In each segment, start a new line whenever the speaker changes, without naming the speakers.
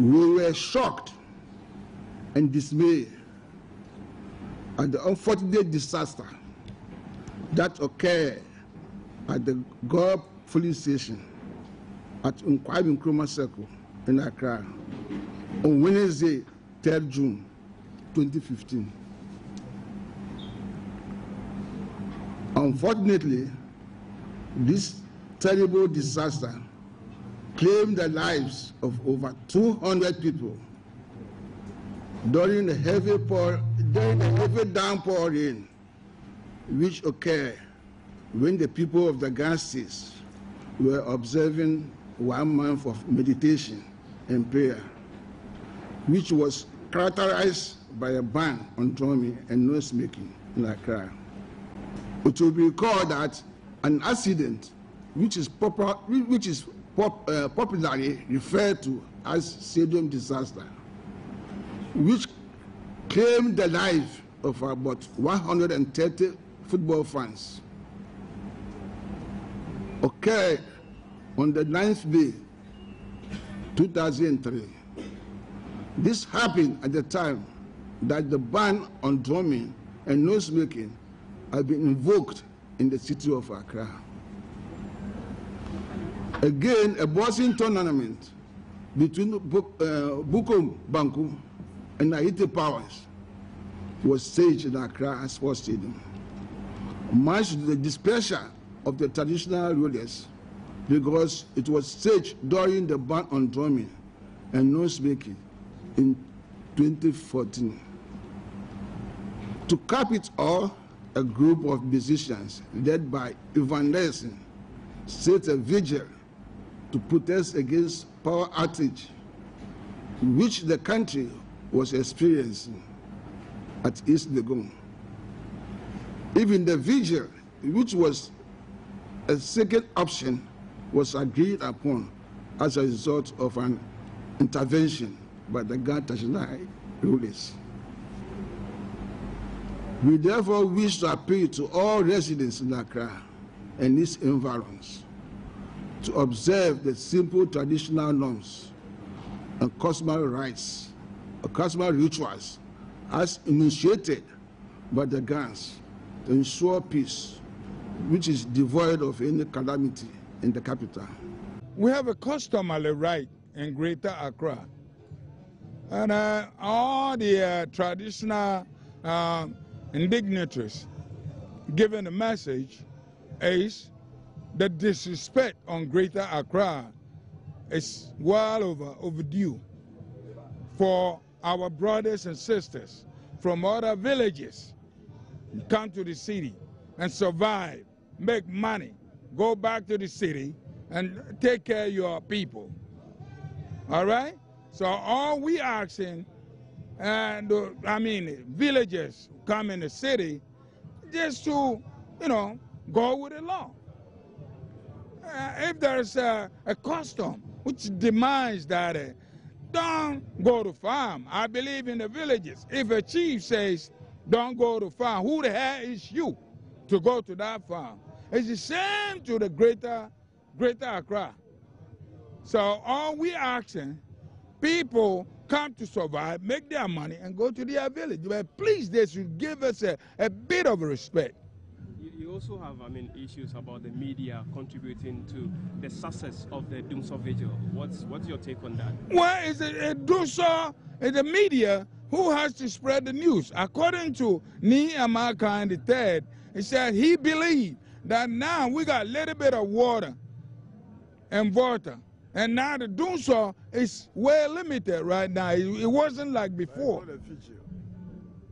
We were shocked and dismayed at the unfortunate disaster that occurred at the Gob police station at Nkwame Nkrumah Circle in Accra on Wednesday, 3rd June 2015. Unfortunately, this terrible disaster claimed the lives of over 200 people during the heavy downpour rain which occurred when the people of the Ghana states were observing 1 month of meditation and prayer, which was characterized by a ban on drumming and noise making in Accra. It will be recalled that an accident, which is popularly referred to as stadium disaster, which claimed the life of about 130 football fans, occurred on the 9th May 2003. This happened at the time that the ban on drumming and noise making had been invoked in the city of Accra. Again, a boxing tournament between Bukom Banku and Haiti Powers was staged in Accra Sports Stadium, much to the displeasure of the traditional rulers, because it was staged during the ban on drumming and noise making in 2014. To cap it all, a group of musicians led by Ivan Nelson set a vigil to protest against power outage, which the country was experiencing at East Legon. Even the vigil, which was a second option, was agreed upon as a result of an intervention by the Ghana traditional rulers. We therefore wish to appeal to all residents in Accra and its environs to observe the simple traditional norms and customary rites, or customary rituals as initiated by the Ghanaians to ensure peace, which is devoid of any calamity in the capital.
We have a customary rite in Greater Accra, and all the traditional dignitaries giving the message is the disrespect on Greater Accra is well overdue for our brothers and sisters from other villages come to the city and survive, make money, go back to the city and take care of your people. All right? So all we asking, and villagers come in the city just to, go with the law. If there's a custom which demands that don't go to farm, I believe in the villages. If a chief says don't go to farm, who the hell is you to go to that farm? It's the same to the greater Accra. So all we asking, people come to survive, make their money, and go to their village. But please, they should give us a bit of respect.
You also have, issues about the media contributing to the success of the Dumso Vigil. What's your take on that? Well,
it's Dumso, it's the media who has to spread the news. According to Ni Amaka III, he said he believed that now we got a little bit of water and water. And now the Dumso is well limited right now. It wasn't like before.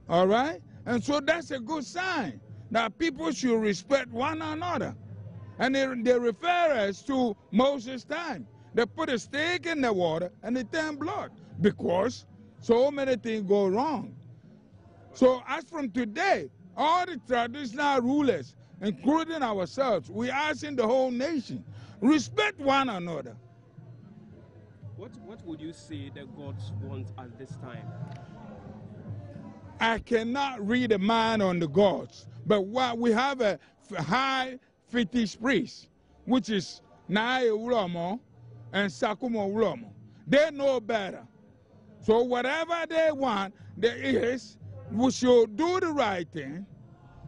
All right? And so that's a good sign that people should respect one another. And they refer us to Moses' time. They put a stake in the water and it turned blood because so many things go wrong. So as from today, all the traditional rulers, including ourselves, we asking the whole nation, respect one another.
What would you say the gods want at this time?
I cannot read the mind on the gods, but what we have a high fetish priest, which is Nae Ulomo and Sakumo Ulomo. They know better. So whatever they want, we should do the right thing,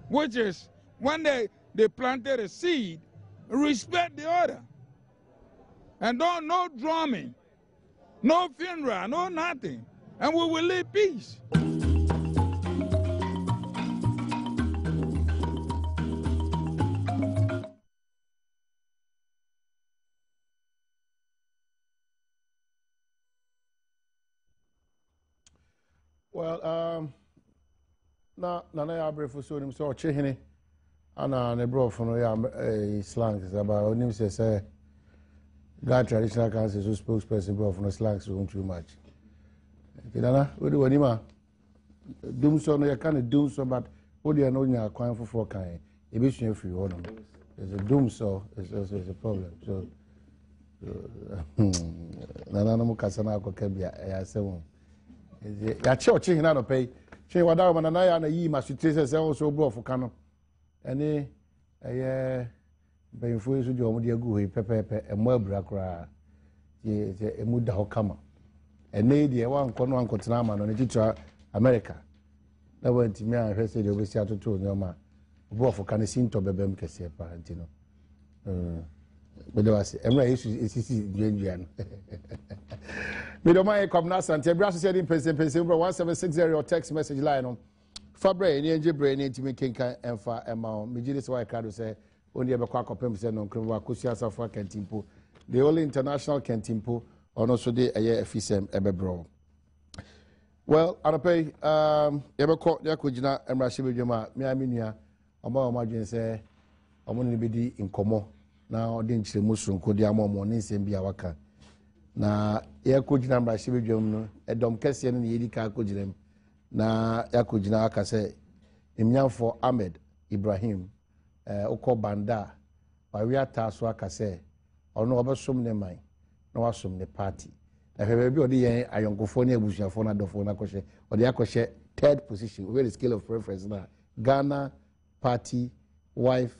which is when they planted a seed, respect the order. And no drumming, no funeral, no nothing. And we will live peace.
Well, na ya brefo so nim so ochehene ana ne bro for no ya slangs about onim say God traditional council so spokesperson bro for no slangs so too much. Kidana we do anima dum so no ya can dum so but what they no nya kwan for kan e be sua free ho no. There's a doom so it's also a problem. So na no kasa na akọ bia ya seven. Ya che hina no pay che wada ma na ya na yi ma sutrese se so bro for kano ene benfo so de omo de agu hoi pepepe emo abura kra ye emu da ho kama ene de wa nko no anko tena ma no ne titra America na wanti mi an hwese de obesi atoto nyoma bro for kano sinto bebem kese pa antino bedo wase emra yesu esisi dwenduan Middle my comna sante bra so in person 1760 or text message line on Fabre ni enje bre ni ntimi kenkan emfa ema me gide so crowd say only be kwa kopem say no nkrewa akosi asafo kantimpo the only international kantimpo ono so de eye afisem ebebro. Well anapay yebeko yakogina emra shebedwuma me aminua oma dwen say omo ni bedi nkomo na odi nchiremu sonko di amomo ni nsem bia waka na yakogina emra shebedwum no edom kese no yedi ka akogirem na yakogina aka say emnyamfo Ahmed Ibrahim oko banda waria taso aka say ono obesom ne man na wasom ne party na hwebe bi odi yen ayonkofo ne abusuafo na dofo na koshe odi akoshe third position over the scale of preference na Ghana party wife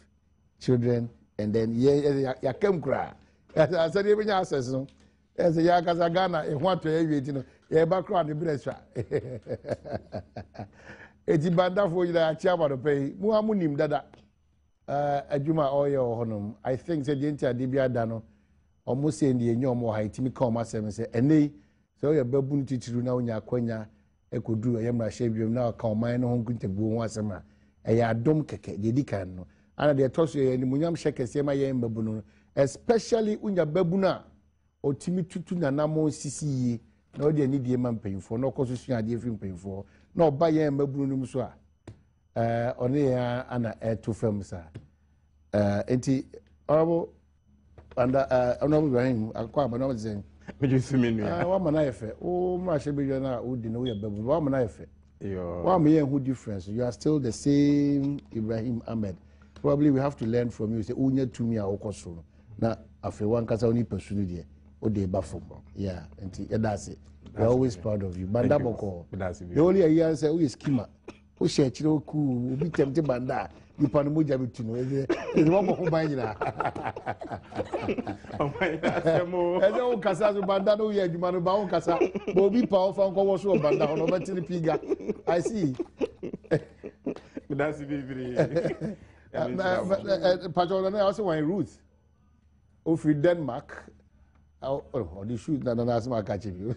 children and then ya kemkra as say be nya access no as ya kaza Ghana e ho ato ya wieti no ya ba kra de bresha eti banda fo yida ya chiama do pay mu amunim dada adwuma oyo honom I think say the enti bia da no omo se ndi enyo omo ha itimi ka omo asem se enei so ya babun titiru na onya akwanya ekoduru ya mra hyebiom na ka oman no ho nkuntabu ho asem a ya adom keke de dikan no ana de toso ya ni munyam hyekese ma ya mbabu no especially unya babu na otimi tutu na namo sisi na odi ani die ma mpanyfo na okoso sua de fi mpanyfo na oba ya mbabu no so a one ya ana to fam sa enti abo anda Honorable Ibrahim akwa ba no zen
Mejusimi
wa mana efe o ma hyebejo na odi no ya babu wa mana efe yo wa me who difference you are still the same Ibrahim Ahmed. Probably we have to learn from you say unya tumi a okoso na afi wan kasa oni pesunu de o de ba fo yeah enti that's it we're always proud of you banda boko the only year say we schema o share chiro ku obi temte banda nipa no moja bitunu e wo mo ban nyina
o my asemo
e o kasa so banda no ye adwuma no ba o kasa bo obi pa o fa nko wo so banda no betini piga I see
that's very
Patrol na also one Ruth of Denmark the shoes na na asma catch you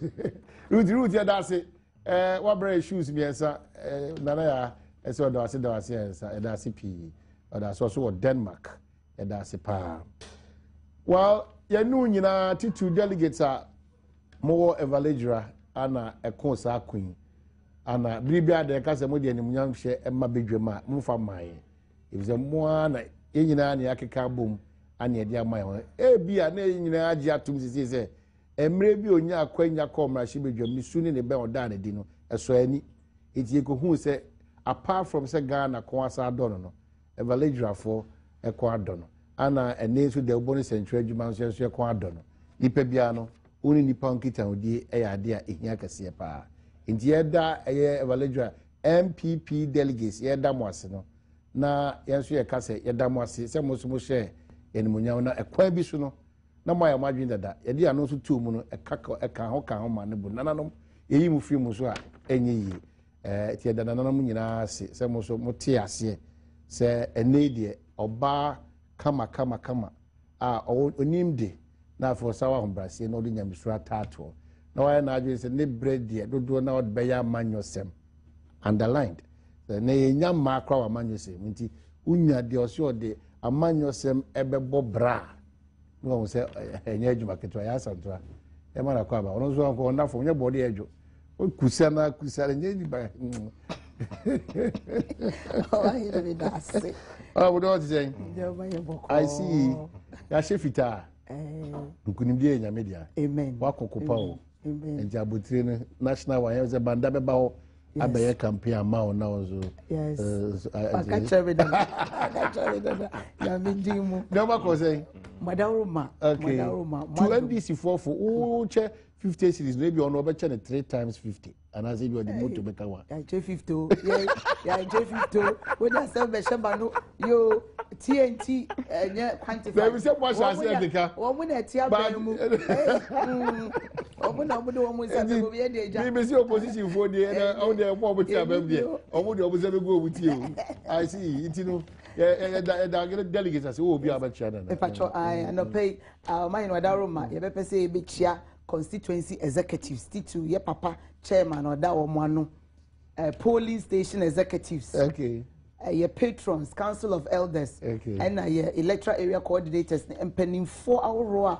Ruth ya that's it what brand shoes me esa na ya eso da wase esa da se pi da so Denmark da se pa well ya nu nyina titu delegates a mo evaluator ana ekonsa queen ana bibia de ka se mo de animunyam hye emma bedwema mfa mai if the more na enyina na yakeka bom ana ede amai bia na enyina agi atum sisi se emre bi onya akwanya komra hye bedwam ni suni ne be oda na di no eso ani eti ekohu se apart from se Ghana ko asa adono no evaluator for eko adono ana ene so de bonus central adwuma so eko adono nipa bia no oni nipa nkita odi e ya ade a ehia kase pa nti yeda eye evaluator MPP delegates yeda mo ase no na yenso ye kase yeda mo ase se mo so mo hye enimunya na ekwan bi so no na mo ya madwin dada yede ano so tu mu no eka ho ma ne bu nananom eyi mu free mu so a enye yi tie da nananom nyina se mo so mo tie ase se ene de oba kama a onim de na afọ sawa hombrase na odi nyamsura tato na why na adwe se ne bread de dodo na od beya manyosem underlined na yenya makra wa manyosem nti unya de oso de amanyosem ebebo bra no se enye adwuma ketwa ya santoa e ma na kwa ba ono so anko na fo nye body edwo o kusa nye ni ba
oh I hear me that say
oh what do you say I see ya shefita nkunimdie nya media
amen
wakokopa o
amen
nti abotire no national wa ye banda beba ho abaye campaign ama o na ozo
yes akachabe da ya mindimu
no ma ko say
madaruma
to NDC for o che 50 series maybe on over 3 times 50 and as if you are the motor maker one
ya che 50 ya che 50 we da say be sheba no yo TNT nya quantify
let me say what I say Africa
wo mu na tia ban mu wo mu na wo say be be dey ja
me say opposition for dey on dey mo obuti abem dey omo dey obuti be go obuti o I see it no da get delegates say obi abacha na
e pacho I no pay my no daroma ye be pese e be chia constituency executives titu ye papa chairman or that one polling station executives
okay
your patrons council of elders and your electoral area coordinators and pending 4 hour row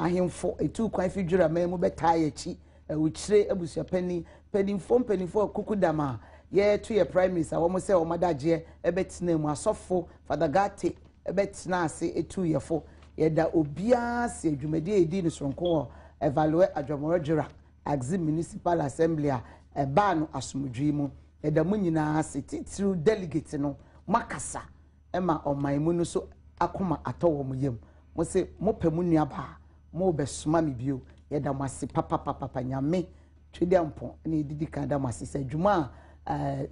him for a 2 kwan figure memo betaya chi which abusia pending 4 kukudama ye to your prime minister almost say o madaje ebetina mu asofo father gate ebetina ase 2 year 4 ye da obia se adwumade edi ni sonko evaluate adwomorojura axi municipal assembly a ban asumdwi mu eda mu nyina ase titru delegate no makasa ema oman no so akoma atowo mu yem mo se mo pemu nuaba mo besoma me bio yeda mo ase papa nyame twede ampon na edidi kan da mo ase se adwuma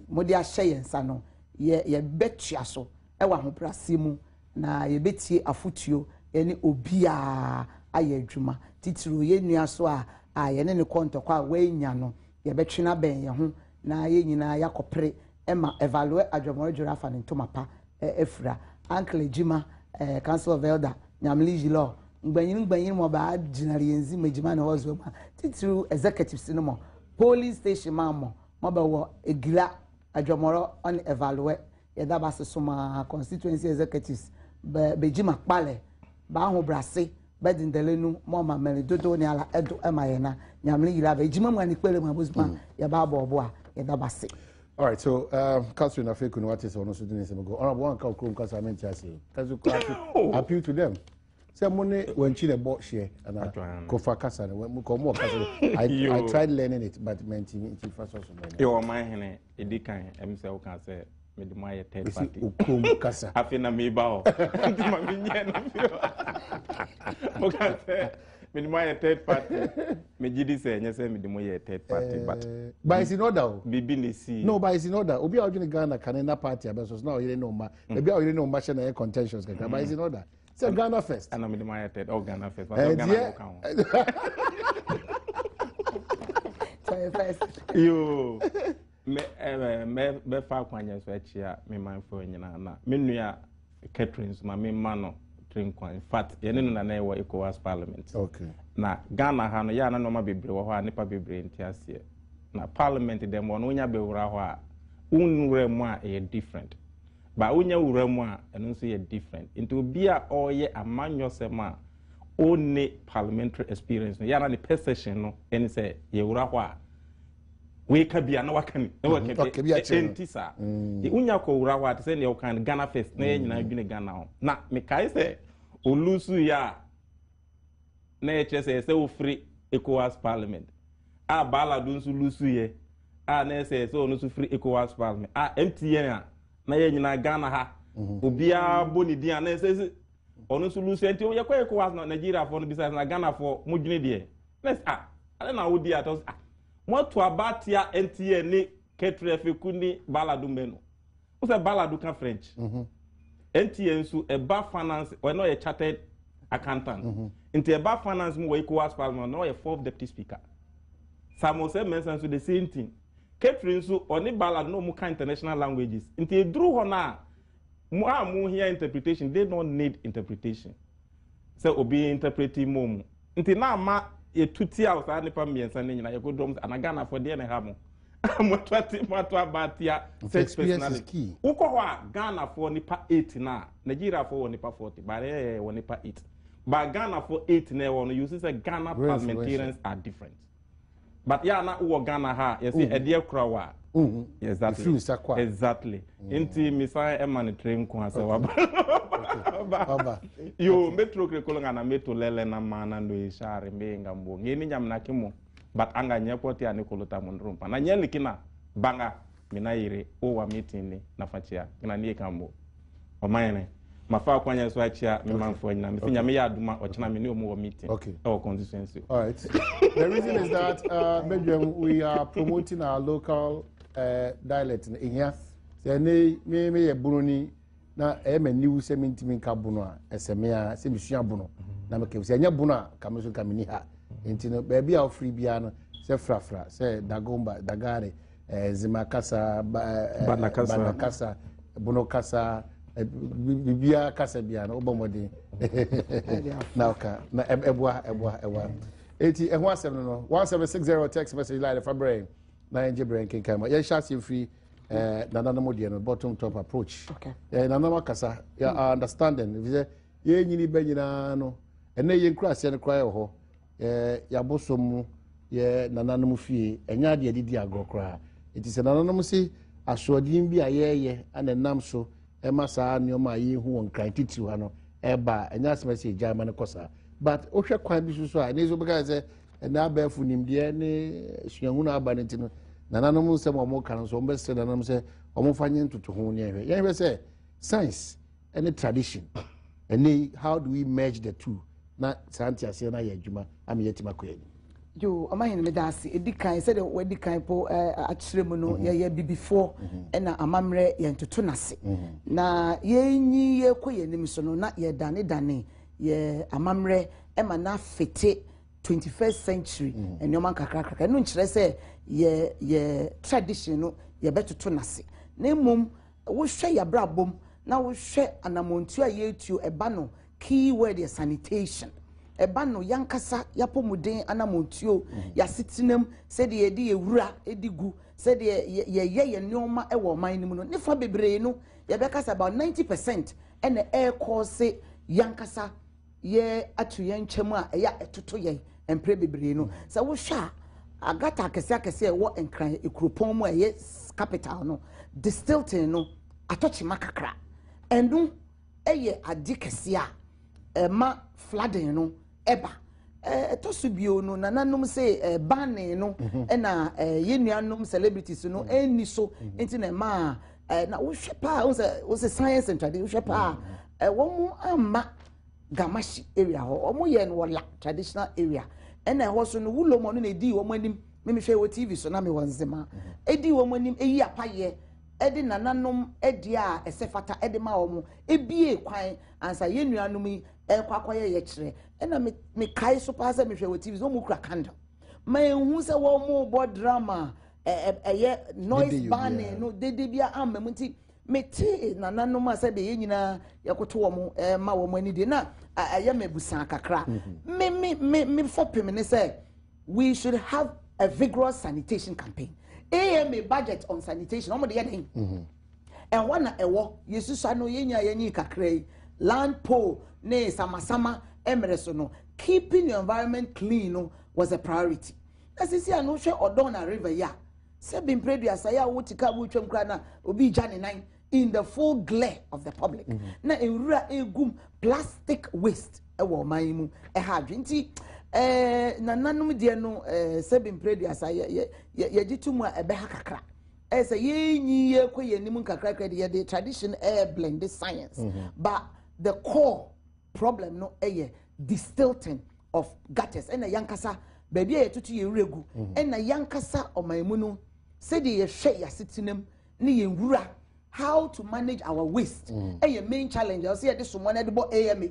mo de ahye yensa no ye betua so ewa hobrase mu na ye betie afutuo ye obia aye adwuma titru ye nua so a ye ne kontokwa a wanya no ye betwena ben ye ho na ye nyina yakopre ema evaluate adwomorojura fa ne ntomapa efra uncle Jima council of elder nyamliji law ngbanyin mo ba general yenzi majima na hozo ma titru executives no mo police station mo ba wo egila adwomoro on evaluate ye da ba sesoma constituency executives bejima kpale ba ho brase bedindelenu mo ma mele dodo ni ala edo emayena nyamliji la bejima mu ani kpele ma bozuma ye ba bobo a ye da ba se.
All right, so Council Nafeku Nwati so no so didn't say go. Honorable one call Krum Council meant to say. Can you appeal to them? Say money when Chile bought share and Kofa Kasa when come I tried learning it but meant it first also.
You are my hene edikan MCL can say me the my third party.
Ukum Kasa.
Afina me bao. Mami nyana fio. Mo can say me my third party. Me jidi say nyese me the my third party but
is in order.
Bibi ni si.
No, but is in order. Obi a Ghana Canada party abeso now you know ma. Maybe you know ma na contentions kaka but is in order. Say Ghana first.
And me the my third Ghana first. But Ghana
go first.
Yo. Me fa kwanya so achia me manfo nyina na. Me nua Catherine's ma me mano trinkwan. In fact, ye ne no na na wo ECOWAS parliament.
Okay.
Na Ghana ha no ya na no ma bebre wo ho a nipa bebre ntiase. Na parliament dem no nya bewura ho a unwura mu a e different. Ba unya wura mu a eno nso ye different. Into obi a oye amanyosem a only parliamentary experience no ya na the perception no eni say ye wura ho a we ka bia na wakani na waka bia entisa e unya ko wura ho a te say ne kan Ghana first na ye nyina dwene Ghana ho na me kai say olusu ya na ye chese say ofri ECOWAS parliament a bala do nso lusu ye a na say so no so free ECOWAS parliament a MTN a na ye nyina Ghana ha obia boni dia na say ono so lusu enti ye kwa ECOWAS na Nigeria for no bisa na Ghana for modwene de let's ale na wodi atos mo to abatia MTN ni Ketrefiku ni baladu meno o say baladu ka French MTN so e ba finance we no ye chartered accountant into e ba finance mo ECOWAS parliament no ye fourth deputy speaker Samose mentions the same thing. Catherine so only ballad no more international languages. Until drew hona more here interpretation, they don't need interpretation. So obi interpreting mom. Until now ma a 2 hours I never me and sending you go drums and Ghana for the hamo. Mwatwa batia sex personality. Ukowa Ghana for nipa 8 na. Nigeria for nipa 40. Bare nipa 8. But Ghana for 8 na one you say Ghana parliamentarians are different. But yeah, na uwa Ghana ha. You see, a dear krawa. Exactly. Exactly. Inti misai emmanuel train kwa sawa. Yo metro krekolonga na meto lele na mana ndo ishare menga mbo. Ngeni nyamna kimo. But anga nyepoti ya nikolota mundrumpa. Na nyeli kina banga minaire uwa meeting ni nafachia. Kina niye kambo. Omayene. Mafa kwa nya swachia mimanfo nyina. Mifinya me ya aduma ochina me ni omo meeting.
Okay.
Our constituency.
All right. The reason is that Badwam, we are promoting our local dialect in here. Say me ye Bruni na me new seminti ka buno a semea se misua buno. Na me ke se nya buno a kameso kamini ha. Enti no ba bia ofri bia no se frafra se dagomba dagare zimakasa banakasa buno kasa bibia kasa bia no obomode na oka na ebwa eti ehwa asem no 1760 text message line for brain na enje brain kinkan ya shasi free nana no modie no bottom top approach
okay
nana makasa ya understanding if say ye nyini banyina no ene ye nkrase no kra ho ya bosom ye nana no fie enya de didi agokra eti se nana no si asodin bi ayeye anenam so emasa nyoma yi hu won kran titi ha no eba enya semese jama ne kosa but ohwe kwan bi so a nezo beka se na abafu nimde ne suahu na aba ne tino nananom se mo kan so mbe se nananom se omo fanye ntutu ho ne ehwe ye se science and tradition and how do we merge the two na santi ase na ya adwuma am yetima koyani
yo amahin me dase edikan se de wedikan po akyeremu no ye bibifo na amamre ye ntoto nase na yenyi ye koyanim so no na ye dane ye amamre ema na fete 21st century enyoma kakrakra no nkyere se ye tradition no ye betoto nase na mum wo hwe ya brabom na wo hwe anamontu a ye tuo eba no key word is sanitation eba no yankasa yapomuden anamontuo ya sitinem se de ye di ewura edigu se de ye nneoma ewo man nim no ne fa bebre no ye bekasa about 90% ene air course yankasa ye atu ye nchemu a ya etoto ye empre bebre no se wo hwa agata akese wo enkran ekropon mu ye capital no distilling no atochi makakra enu eye adikese a ma flooding no eba etosubio no nananom say banning no na yenuanom celebrities no eni so enti na ma na wo hwepa wo say science and tradition wo hwepa wo mu amma gamashi area ho wo ye no wala traditional area na ho so no wulomo no na di wo manim me hwe wo TV so na me wonzema edi wo manim eyi apaye edi nananom edi a esefata edi ma wo mu ebie kwan ansa yenuanom yi ekwakoye ye kire na me kai so pa se me hwe wo TV so mu kura candle ma ehu se wo mu bo drama eye noise banning no dede bia amam nti me ti nananom ase de yenyina yekoto wo mu ma wo mu ani de na aye mebusan kakra me fopem ne say we should have a vigorous sanitation campaign. AMA budget on sanitation. Omo de yedin. And one na ewo yesu sa no yenya yenyi kakra land pole ne sama emreso no keeping the environment clean no was a priority. As you see no hwe odona river ya. Se bin predu asaya wotika bu twam kra na obi jane nan in the full glare of the public. Na enrura egum plastic waste ewo man mu ha dwenti nananum de no sebin predu asaya ye gitumu a ebe ha kakra say yenyi ye koyenim kakra kra de the tradition blend the science but the core problem no distilting of gutters and yankasa baby ye tutu ye regu and yankasa omanmu no say de ye hwe ya sitinem ne ye nwura how to manage our waste main challenge I say this one de bo AMA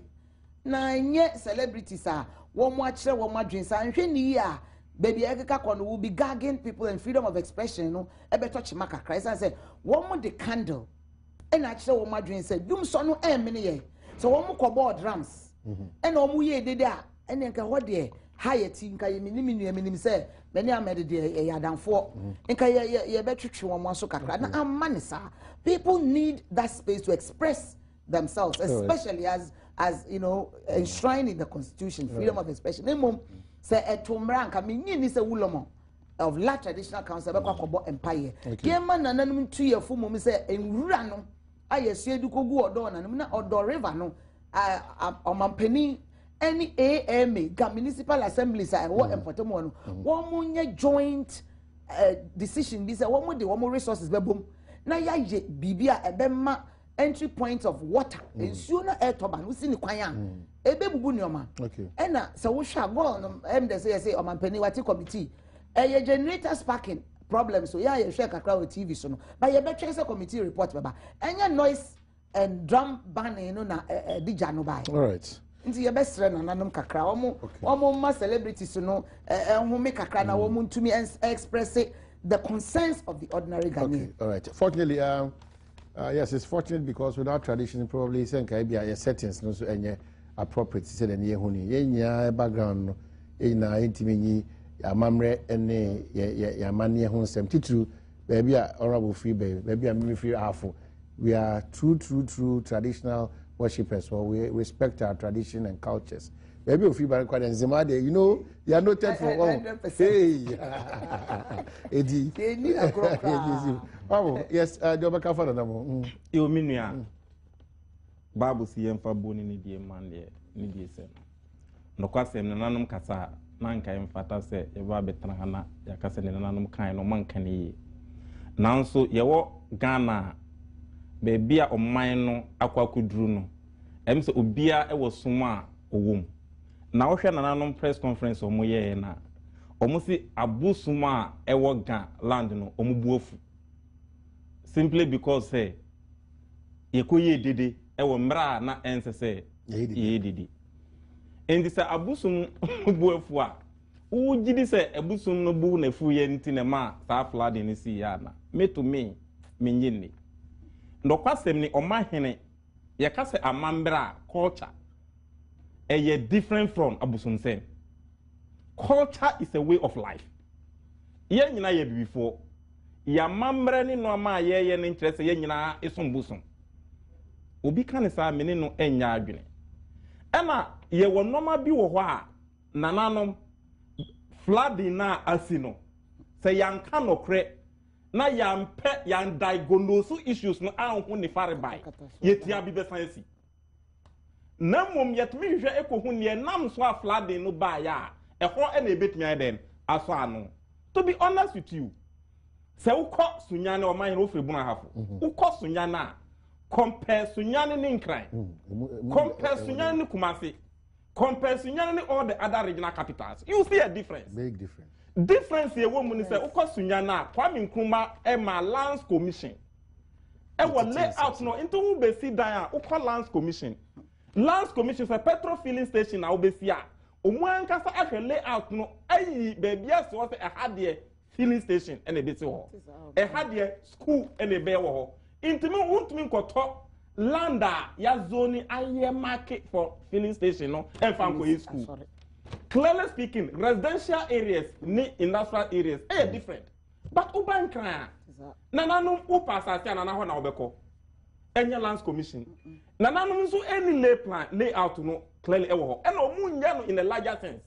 na nye celebrities a wo mo akire wo madwen sa nhwe ni a baby Ekeka Kono will be gagging people and freedom of expression, you know, ebe touch maka Christ and say, one more the candle. And actually what my dream said, Dum so no many. So one more cobalt drums. And omu ye did that. And then what dear higher team can you minimum say, many are made a Adam for. And can you better one more so kakra. Now money, sir. People need that space to express themselves, especially as you know, enshrined in the Constitution, freedom of expression. Say a Tumranka, meaning is a Wulomo of La Traditional Council of Empire. Gaman and then 2 years full moment say in Rano, I say do go or or do river no, on penny any AMA, municipal assemblies, I want important one. One more joint decision, this one more resources, boom. Now, ya Bibia, a bema. Entry points of water and sooner air turban who's in the Kwayan. A baby bunyoma. Okay. And so we shall go on say on my penny committee. A generator sparking problems. So yeah, you share a crowd with TV so but you better a committee report baba. And your noise and drum banning no na dijano by. All right. Into your best friend and anum kakra. Omo celebrities no who make kakra na woman to me express the concerns of the ordinary Ghanaian.
Okay. All right. Fortunately, yes, it's fortunate because without tradition, probably your settings no so any appropriate. Said any huni, background, intimate, mamre, any ya mania hon sem titru, baby honorable free baby, baby a free half. We are true traditional worshippers, so we respect our tradition and cultures. Maybe if you buy quite and Zemade, you know, you are noted for all. Hey, Eddie. Oh, yes, Jobaka for them.
You mean, yeah. Babu CM for Boni Nidia Mandia, Nidia Sen. No Quasem, Nanum Casa, Nanka and Fata say, Eva Betrahana, Yakasan and Nanum kind of Mankani. Now so, Yawo Ghana, Babia or Mino, Aqua Kudruno. Ems Ubia, it was Suma, or womb. Now, she an press conference or moye na. Almost Abu Suma ewo gan land no omubuofu. Simply because say ye didi ewo mra na ense say ye didi. And this Abu Sum buofu a ugidi say Abu Sum no bu na fu ye nti na ma sa flood ni si ya na. Me to me menyini. Ndokwasem ni omahene ye ka say amambra culture. A different from Abusum saying. Culture is a way of life. Yen yina ye before. Ya mamre ni no ma ye interest yen yina isum busum. Obi kan sa meni no enya adwene. Ema ye wo normal bi wo ho a nananom flooding na asino. Se yan ka no kre na yan pe yan diagnose issues no anhu ni fare by. Ye tia bi be science. Namum yet me hwe ekohunye nam so aflade no ba ya ehwo e na ebetumi aden aso ano. To be honest with you, se ukọ sunyane o man ofre bu na hafo ukọ sunyana compare sunyane ni nkran compare sunyane ni Kumasi, compare sunyane ni all the other regional capitals, you see a difference. Big difference ye wo mu ni se ukọ sunyana Kwame Nkrumah e ma lands commission e wo layout no into who be sit down ukọ lands commission. Lands Commission for petrol filling station na obesia. Omuan kasa ahwe layout no ayi baby as was a hadie filling station and a bit ho. A hadie school and a be ho. Intimi untimi nkoto landa ya zone aye market for filling station no and fan school. Clearly speaking, residential areas ni industrial areas different. But uban kran na nanum upasa sia na ho na obeko. Any Lands Commission. Nananum so any layout no clearly ewo. And omunya no in a larger sense.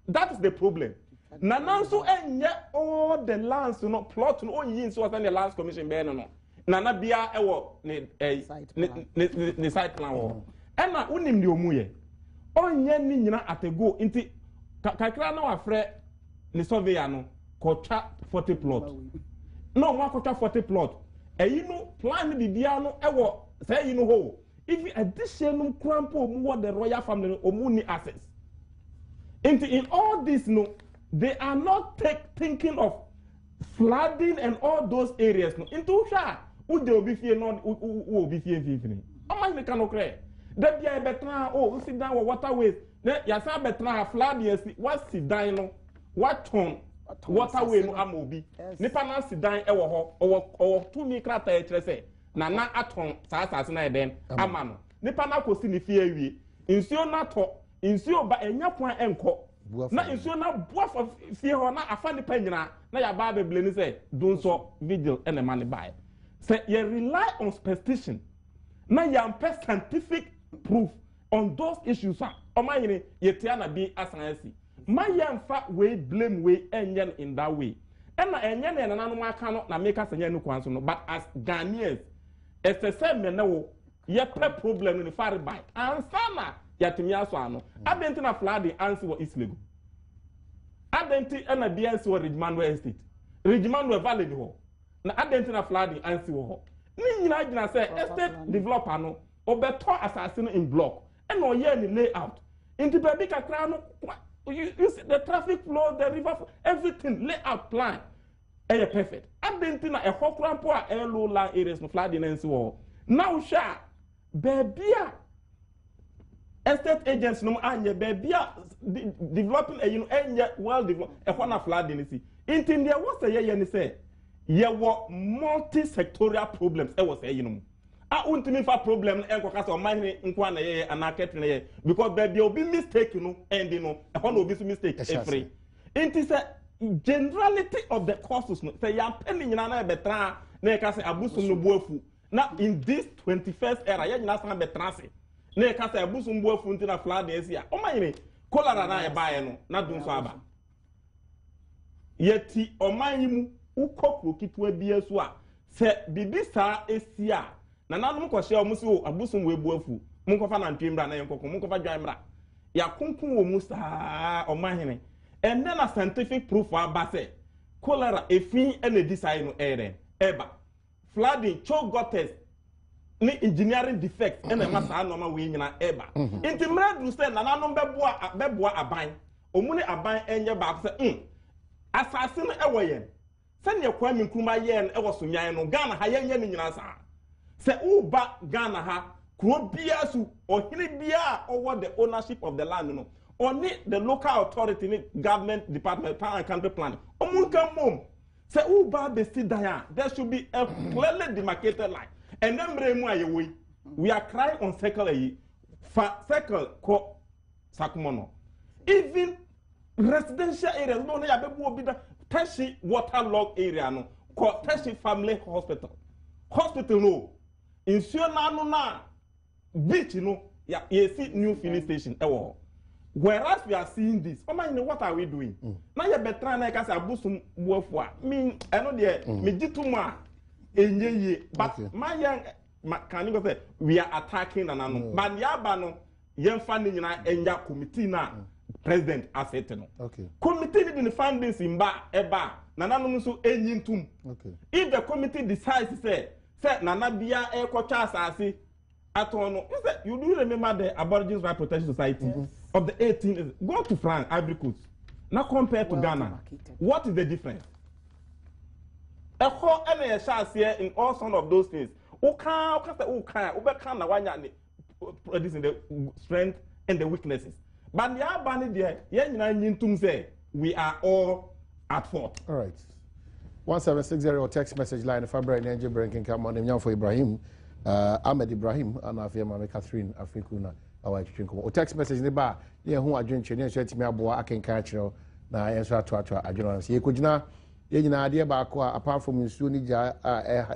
That is the problem. Nanan so enye all the lands no plot no yin so the Lands Commission be no. Nana bia ewo ni site plan wo. And na unim di omuye. Onye ni nyina atego nti kakra na wafre ni surveyor no kotwa 40 plot. No wa kotwa 40 plot. You know, plan the Diano, say you know, if additional crampo more the royal family or money assets. In all this, no, they are not thinking of flooding and all those areas. No, into sha, would they be fear not will be fear evening? Oh my cannot cry. That be better, oh, sit down with waterways. Yasa better flood, yes, what's the dino? what ton waterway no amobi nipa na sidan e wo ho owo tumi krata e kire se na aton saasase na eden ama no nipa na kosi ni fie awie nsuo na to nsuo ba enya kwan enko na nsuo na boa fie ho na afa nipa nyina na ya ba beble ni se dunso vigil ene mane bai say you rely on superstition na ya scientific proof on those issues omayini yetia na bi asanasi ma yamfa we blame we enyen in that way na enyen na nananum aka no na make asanya no kwan so no but as Ghanaians esse me na wo ye pe problem ni far by ansana yatimi aso ano adenti na flooding ansi wo islego adenti na bi ansi wo Ridgemanwell estate Ridgemanwell valley ho na adenti na flooding ansi wo ho ni nyina gina say estate developer no obeto asase no in block and no year ni layout into baby kakra no you see the traffic flow the river everything layout plan perfect adenti na ehokran po a low land areas no flooding ansi wo now sha baby estate agents no anya baby developing a anya well developed e na flooding see into there was a year ni say ye were multi-sectorial problems e was say untimi fa problem enko kasa o mani nkwa na ye anaket na ye because baby obi mistake end e ho na obi so mistake every it is a generality of the causes no say ya penny nyina na betra na kasa abusum no boafu na in this 21st era ya nyina san betra se na kasa abusum boafu nti na flood esia o manyine cholera na ye baaye no na dun so aba yeti o manyimu ukokro kitwa bia so a se bibi sa esia na nanum ko hye o musi o abusum we buafu mun ko fa na ntwembra na yenkoko mun ko fa dwanmra ya kunkun wo musa o mahene and then a scientific proof aba say cholera efin ene disai no eba flooding choke gutters ni engineering defects ene masa no ma we nyina eba inti mradu say na nanum beboa aban omuni aban enye ba say asase no ewoyen sani ekwa mi nkruma ye no ewo so nyan no Ghana ha yenye ni nyina sa se uba Ghana ha kuro bia su ohini bia over the ownership of the land no only the local authority ni government department town and country plan omunka mom se uba be sit there there should be a clearly demarcated line and then bremu ayewe we are crying on circle circle ko sakumono even residential areas no na ya bebu obi da Tashi waterlogged area no ko Tashi family hospital no insure na beach no ya see new filling station ewo whereas we are seeing this what are we doing na ya betra na ka say abusum buafu a me eno de me gituma a enyeye but my young can you go say we are attacking nanano but ya ba no yemfa ni nyina enya committee na president asset no
okay
committee need the findings in eba nanano so enyintum
okay
if the committee decides say nana bia e kwotwa asase aton no you do remember the Aborigines Right Protection Society of the 18 go to France Ivory Coast now compare to Ghana what is the difference a whole ene here in all some of those things o kan na wanya producing the strength and the weaknesses but ya bani there ye nyina nyintum say we are all at fault.
All right. 1760 or text message line if I bring Angel Branking come on him for Ibrahim Ahmed Ibrahim and afia Mama Catherine Africuna our o text message ne ba ye hu adwenche ne so atimi aboa akenka kire na yenso atoato adwenche ye kugina ye nyina ade ba ko apart from nsuo ni ja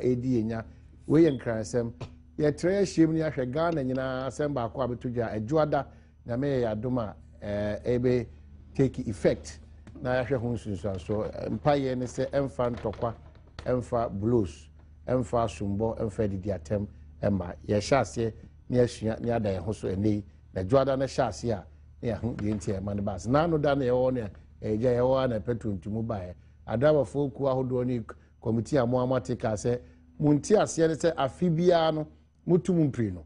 edi enya we ye nkransem ye tre hiem ni ahwe Ghana nyina asem ba ko abetugya adwoada na me ya doma ebe take effect na yahwe hu nsunsu so mpaye ne se emfa ntokwa emfa blues emfa sumbo emfa didi atem emma ye hyase ne ahua ne ada ye ho so eni na dwoada na hyase a ne ya hu de nti e man bas na no da na ye wo ne eja ye wo na petuntumu bae adaba foku ahodo ni committee amoamatika se munti ase ne se afibia no mutum mpri no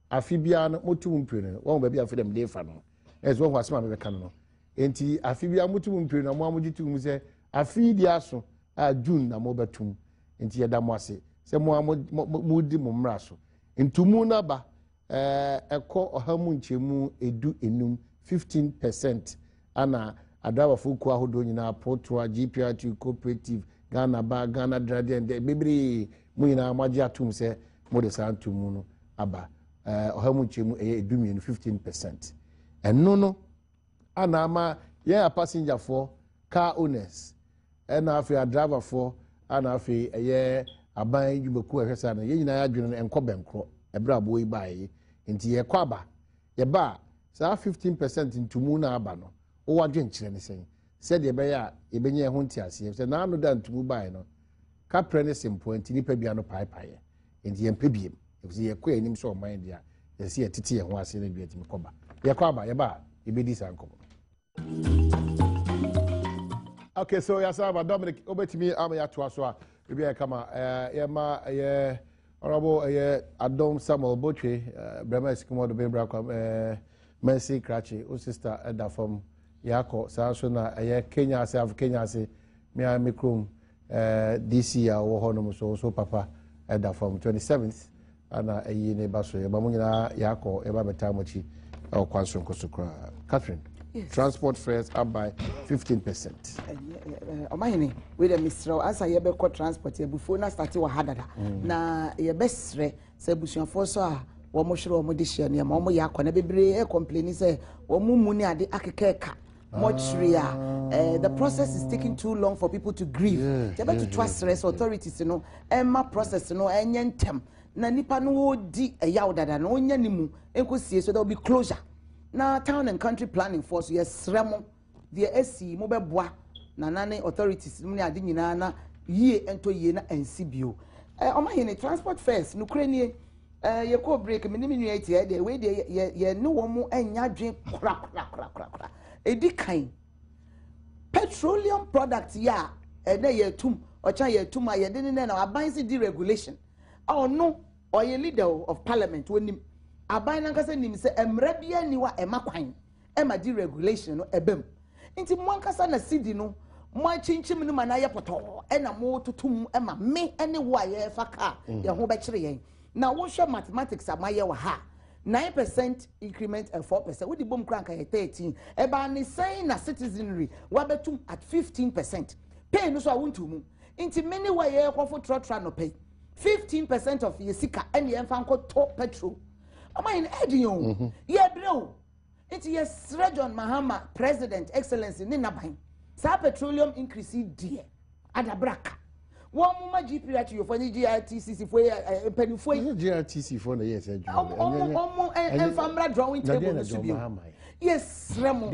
afibia no mutum mpri no wo ba bia fedem de fa no ezo ho asema me beka no enti afibia mutum mpri no mo amugitum se afidi aso a June na mo betum enti yeda mo ase se mo mudi mo mraso ntumu na ba ekọ ohamu nchemu edu enum 15% ana adrawa fuku ahodo nyina Protua GPR2 cooperative Ghana ba Ghana Dradian de bebre mu nyina magye atum se mo de san tumu no aba ohamu chemu edumie 15%. Eno no ana ama ye passenger for car owners ena afi driver for ana afi ye aban yubeku ehwesa no ye nyina ya dwene enko benkro ebra abo yi bae nti ye kwaba ye ba sa 15% ntumu na aba no o wadwe nkyere ne sen said ye be ya ye benye ho ntiase se na anu da ntumu bae no ka pre ne simple nti nipa bia no paipae nti ye mpebiem efisi ye kwa enim so man dia ye se ye tete ye ho ase na bia timi koba ye kwaba ye ba ye bedi sanko. Okay, so Yasaba Dominic Obetimi Amaya Twaswa, maybe I come Yama Honorable Adom Samuel Botche, Brahma Eskimo de Bebra, Mercy Cratchy, O sister Edda from Yako, Sasuna, Kenya, South Kenya, Mia Mikrum, DC, or Honor, so Papa Edda from 27th, and a year neighbor, Bamuna Yako, Eba Betamochi, or Quanson Kosukra. Catherine. Yes. Transport fares up by 15%.
Omahini, with a Mr. As I ever caught transport here before na started wahadada. Na your best re say bushon for so womoshiro omodisha ni momo yakwa na bebre complaining say womu muni ade akekeka mochria. The process is taking too long for people to grieve. They better to trust authorities, you know. Emma process, you know, enyentem. Na nipa no di yawdada no onya nimu enkosie so there will be closure. Now, town and country planning force, yes, Remo, the SC, mobile bois, Nanane authorities, Muni Adinana, ye ento yena and CBO. On transport fares, Ukraine, your co break, minimate the way ye no one more and ya drink crack. A decline. Petroleum products, ya, and they ye tomb, or try ye to my didn't know about deregulation. Oh no, or ye leader of parliament when Abana kasa nim se emrebia niwa emakwan ema deregulation no ebem nti mo kasa na sidi no mo chinchim no manaye poto ena mo tutum ema me ene wo aye faka ye ho be kire yen na wo hwe mathematics amaye wa ha 9% increment and 4% we di bom kranka ye 13 eba ni say na citizenry wa betum at 15% pay no so awuntumu nti many wa ye kwofo trotra no pay 15% of ye sika ene ye mfanko top petrol. Am Edion? Yeah, bro. It's yes, John Mahama, President, Excellency, Ninabain. Sa petroleum increase dear. Adabraka. One more GPR for the GRTC for a penny for
GRTC for the yes, and
Famra drawing table. Yes, Remo.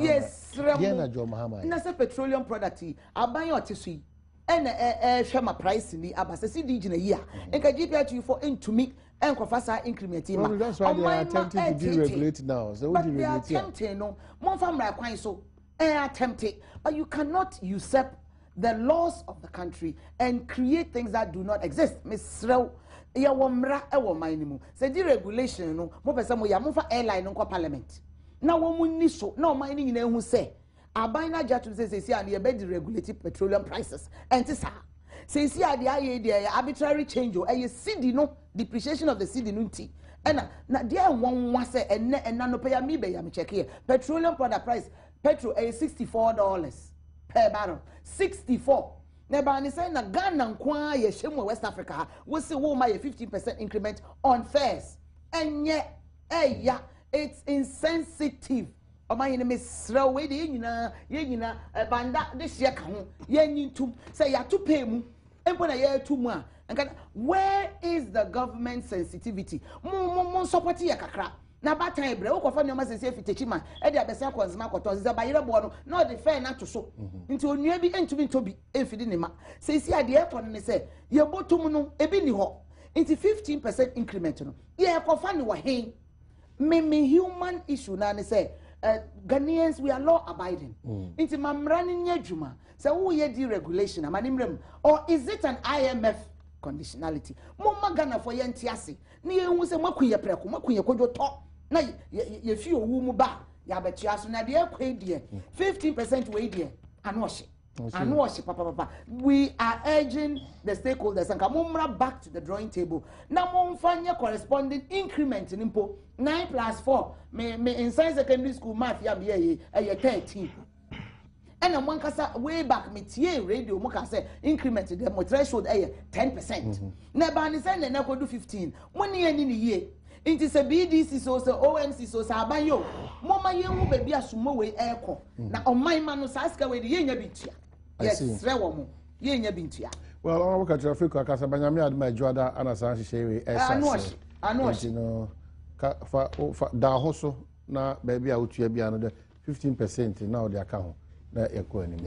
Yes, Remo.
Mahama.
Nasa petroleum product. I buy your tissue. And share price in the Abbas, a CD in a year. And can GPR for into me. And increment.
Well, that's why they are attempting to deregulate now. So
but they are attempting, no. One family are so attempting, but you cannot usurp the laws of the country and create things that do not exist. Miss Rew, ya womra ewo minimum. Say deregulation, no. Mo pesa mo ya mo fa airline no parliament. Na wo mu ni so. Na o mining in who say. Abina jatu say and ye be deregulate petroleum prices. And this say see the arbitrary change or a CD no depreciation of the CD nunti and na there one say and no pay me be am check here petroleum product price petrol $64 per barrel 64 na ba ni say na Ghana nkwa ye shemu West Africa we say wo ma 15% increment on fares and yet it's insensitive. Oma yene mesra we de nyina banda de hye ka ho ye nyintum say ya to pay mu empo na ye tu mu a where is the government sensitivity mo support ye kakra na batan ebre wo kofa nyoma sese fitechima e de abese akonzima koto ze ba yere bo no na de fair na to so nti onua bi entumi ntobi enfidi ne ma sese ade e kono ne se ye botum no ebi ni ho nti 15% increment no ye kofa ne wa hen me human issue na ne say Ghanaians, we are law abiding. Into mamrani nyejuma. So who ye deregulation? Amanimrem. Or is it an IMF conditionality? Mama Ghana for yentiasi. Ni who say makuye preku, makuye kojo to. Na ye few wumu ba. Ya betiasu na de ekwe die. 15% way die. Anwashi. Anwashi papa. We are urging the stakeholders and kamumra back to the drawing table. Na mumfanya corresponding increment in impo 9 + 4. Me inside secondary school math ya me 13. and a one kasa way back metie radio mo ka say increment the threshold 10%. Never ban is and na do 15. Money any year. Inti se BDC so OMC so sabanyo. Mama yemu baby asumo we aircon. Na on my man sa aska we ye nya bintua. Yes, rewo mo. Ye nya bintua.
Well, I want to catch Africa because Banyami had my Joada and a Sanshi Sherry. I know. You know, da hoso na baby out here be another 15% now the account. Na equality.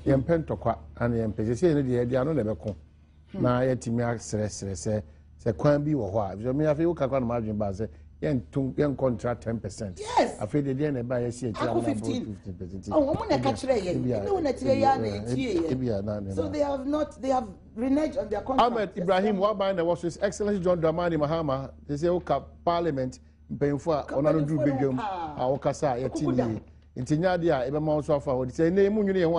Yempen tokwa and yempese say the ano nebeko. Na yetimi stress se kwan bi wo ho a. So me afi wo kakwa na margin ba say yen contract 10%.
Yes.
Afi de dey na ba ye see
15%. Oh, omo na ka kire ye. No na tire ya na tie. So they have reneged on their contract.
Ahmed Ibrahim wa by na was His Excellency John Dramani Mahama. They say oka parliament mpemfo a ona no dru bedwam a okasa yetini. Intinya dia ebe ma so afa wo say na emu nwune ye ho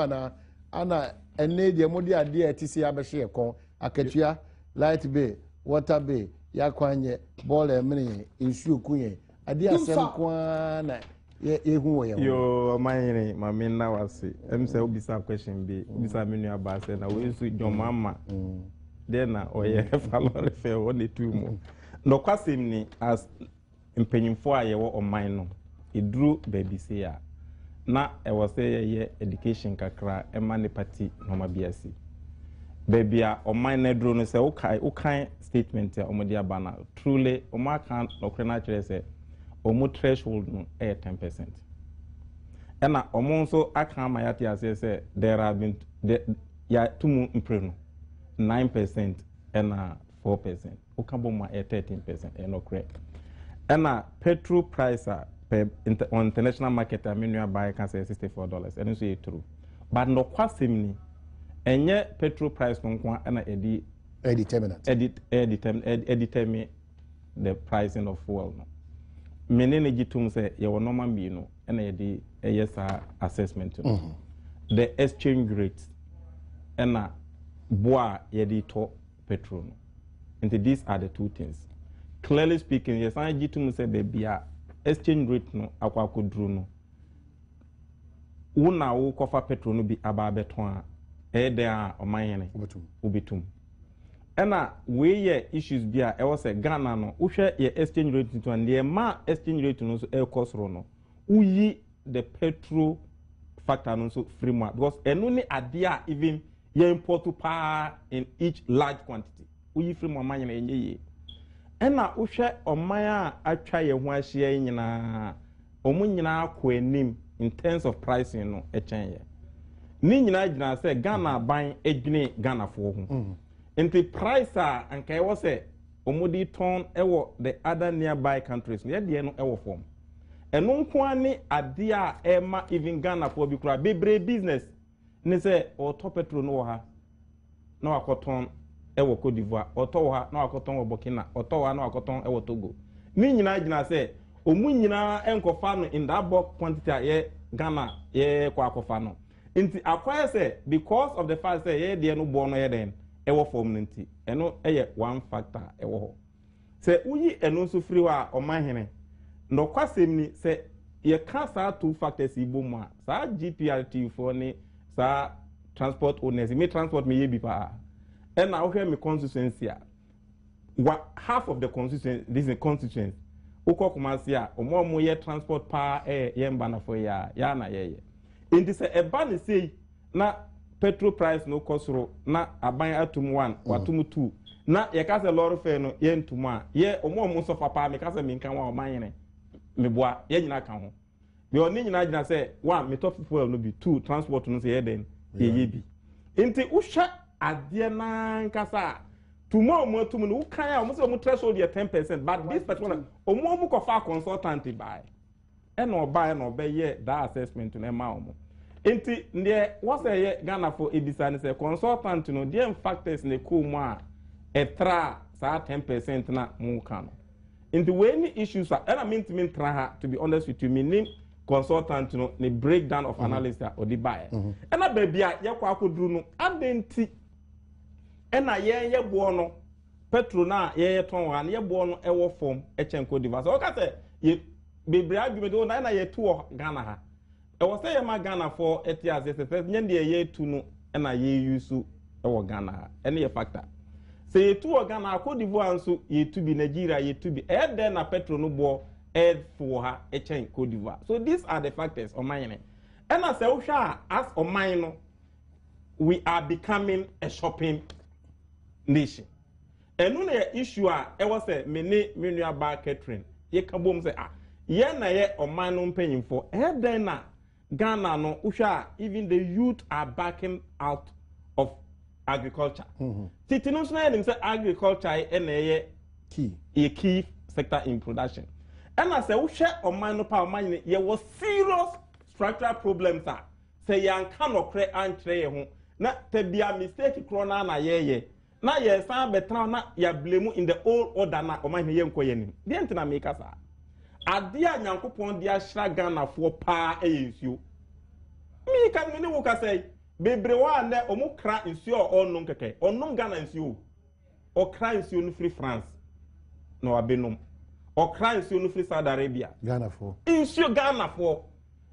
ana enne dia modi ade etisi abehye ekon akatua light bay water bay yakwanye ball emini insu kunye ade asem kwa na yehu wo ye
yo manyere mame na wase em say obisa question bi obisa menu aba say na we nsu jomama then na oye falore fe woni tumu no kwasem ni as mpanyimfo a ye wo oman no eduru baby say a na e was say education kakra emane party no mabiasi baby a oman na duro no say ukai statement omodi abana truly omaka okrena kire say omo threshold no 10%. And omonso aka mayati ase say there have been ya tumu impreno 9% and 4%. Ukaboma 13% and okre. And petrol price on international market amenu buy can say $64 and so true. But no kwasimni enye petrol price no kwa na determine the pricing of fuel no. Menene gitum say ye wo normal bi no na ye di ESA assessment no. The exchange rate na boa ye di to petrol no. And these are the two things. Clearly speaking, yes, I gitum say baby exchange rate no akwa kodru no. Una wo kofa petrol no bi aba beton a there oman ubitum. Ena we ye issues bia e was Ghana no uhwe ye exchange rate to and the ma exchange rate no so e cost no uyi the petrol factor no so free more because enu ni adia even ye import pa in each large quantity uyi free more man na enye ye ena uhwe oman a atwa ye ho ahia nyina omu nyina akọ enim in terms of pricing no e chen ye ni nyina gyina say Ghana ban edwene Ghana fo ho the price and I was a omodi ton ewo the other nearby countries near the no ewo form. And no kwani adia ema even Ghana for bi kura bebre business ne say o to petrol no ha na akoton ewo Cote d'Ivoire o to ha na akoton wo Burkina o to ha na akoton ewo Togo. Ni nyina gyina say omu nyina enkofa no in that bulk quantity ye Ghana ye kwa akofa no. Inti akwa say because of the fact say ye de no bo no ye den ewo form nti eno eye one factor ewo ho se uyi eno so free wa omahene no kwasem ni se ye ka sa two factors ibomu a sa GPRT for ni sa transport owners me transport me ye bi pa and na ohwe me constituency a half of the constituency this is constituency ukokumasi a omo ye transport pa ye mba na for ya na ye enti se eba ni sei na petrol price no kosoro na aban atum 1 watum 2 na ye ka se lorry fare no ye ntum a ye omo so papa me ka se me nkan wa omanyene me boa ye nyina ka ho me oni nyina gyina se 1 me top fuel no bi 2 transport no se ye den ye bi enti uhwa ade na nkasa tumo omo atum no ukan a omo se omo threshold ye 10% but this particular omo ko fa consultant buy e no buy no be ye that assessment no ma omo. Inti ndie wase ye Ghana for ebisa say consultant no the factors ne ko mu a etra sa 10% na mu ka no. Inti when issues are and I mean to try ha to be honest with you meaning consultant no the breakdown of analysis or the buy. And na baby a ye kwa akoduru no adenti e na ye bo no petrol na ye ton wa na ye bo no e wo form e chenko diva. So o ka say ye bebre argument o na ye to Ghana ha I was saying my Ghana for 8 years. Yes, yes. Year 2 no, and I use our Ghana. Any factor. Say 2 Ghana, Cote d'Ivoire, so ye to be Nigeria, ye to be air then a petrol no more air for her a chain Cote d'Ivoire. So these are the factors on mine. And I say, as on mine, we are becoming a shopping nation. And when the issue I was say, many bar catering, ye can boom say, ye na ye on mine paying for air then Ghana no usha even the youth are backing out of agriculture. Titi no say agriculture and a key sector in production. And I say usha on mine no power mine ye was serious structural problems say yan cannot create and trade na te be a mistake krona na ye na ye san betra na ya blame in the old order na o mine ye nkoye nim. Dey ntina make us ade a Nyankopon de ahra Ghana fo pa eyensuo mi kan me ne wo ka say bebrewa na omo kra nsuo onnom keke onnom Ghana nsuo o kra nsuo no free France no abenum o kra nsuo no free Saudi Arabia
Ghana fo
nsuo Ghana fo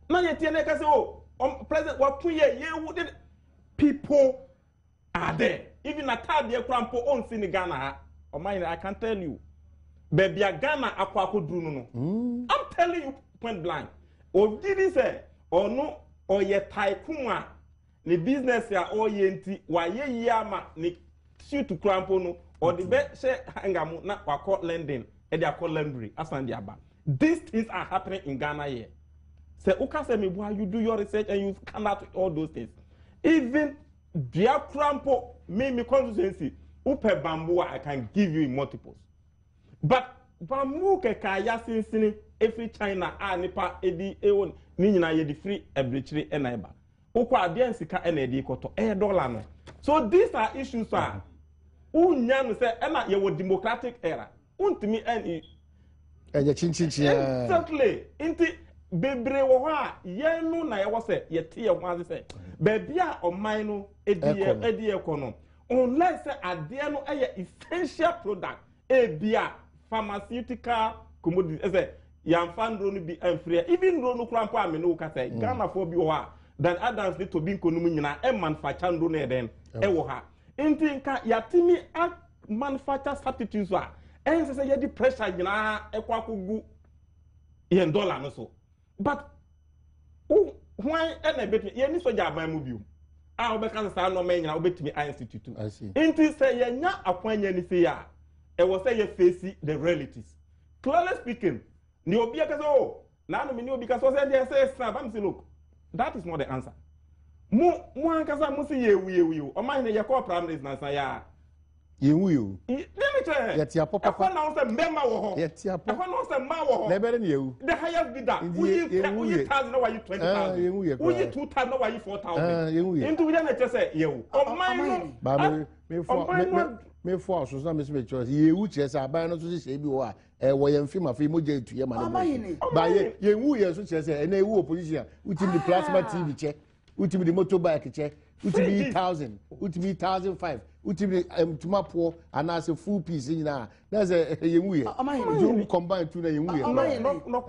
na ye tie na ka say o president wa tun ye wu people are there even atade krampo on sin Ghana ha o mine I can tell you baby Ghana akwa duru no I'm telling you point blank o did say or no or ye tycoon a ni business ya o ye nti wa ye yama ni shoot to crampo no or the be say hangamu na wa lending e dey call lending asan dey aba. These things are happening in Ghana here. Say uka say me boy you do your research and you come out with all those things. Even dia crampo me consistency upe bamboo I can give you in multiples. But bamboo kekaya sinsini every China nipa edi ewon ni nyina ye di free ebrichiri enaiba. Ukwa ade nsika edi koto dollar no. So these are issues unya no say na ye wo democratic era. Untimi exactly. Inti bebre wo ho a ye no na ye wo say ye tie ho ase say baby a oman no edi ekono. Unless ade no essential product bia pharmaceutical commodities say yamfandro no bi amfria even ro no krampo ame no ka say Ghana for bi wo ha then Adams need to be nkonum nyina manufacture ndo na den wo ha enti nka yatimi manufacture substitutes say ye di pressure nyina ekwa kogu yen dollar no so but why na bet ye ni soja aban mu biu obeka say no man nyina obetimi institute enti say ye nya akwanya ni say ya was say you face the realities. Clearly speaking, ni obi akaso na no me ni obi kaso say there say I'm say look, that is not the answer. Mu ankasa mu say yewu o man ye call primaries na say ya
yewu
let me tell you
yetia papa
kwa na say member wo ho
yetia papa
kwa na say ma wo ho
na bere ni yewu
the highest bidder we 1000 no why you 20,000 we 2,000 no why you 4,000 into we na say yewu o man no
me for so na me say choice yewu che say aban no so say bi wo a wo ye mfim afi mo je tuye ma na ba yewu ye so che say na ewu opposition utim the plasma TV che utim the motorbike che utim 1,000 utim 1,500 utim tumapo ana say full piece nyina na say yewu ye you combine two na yewu ye
no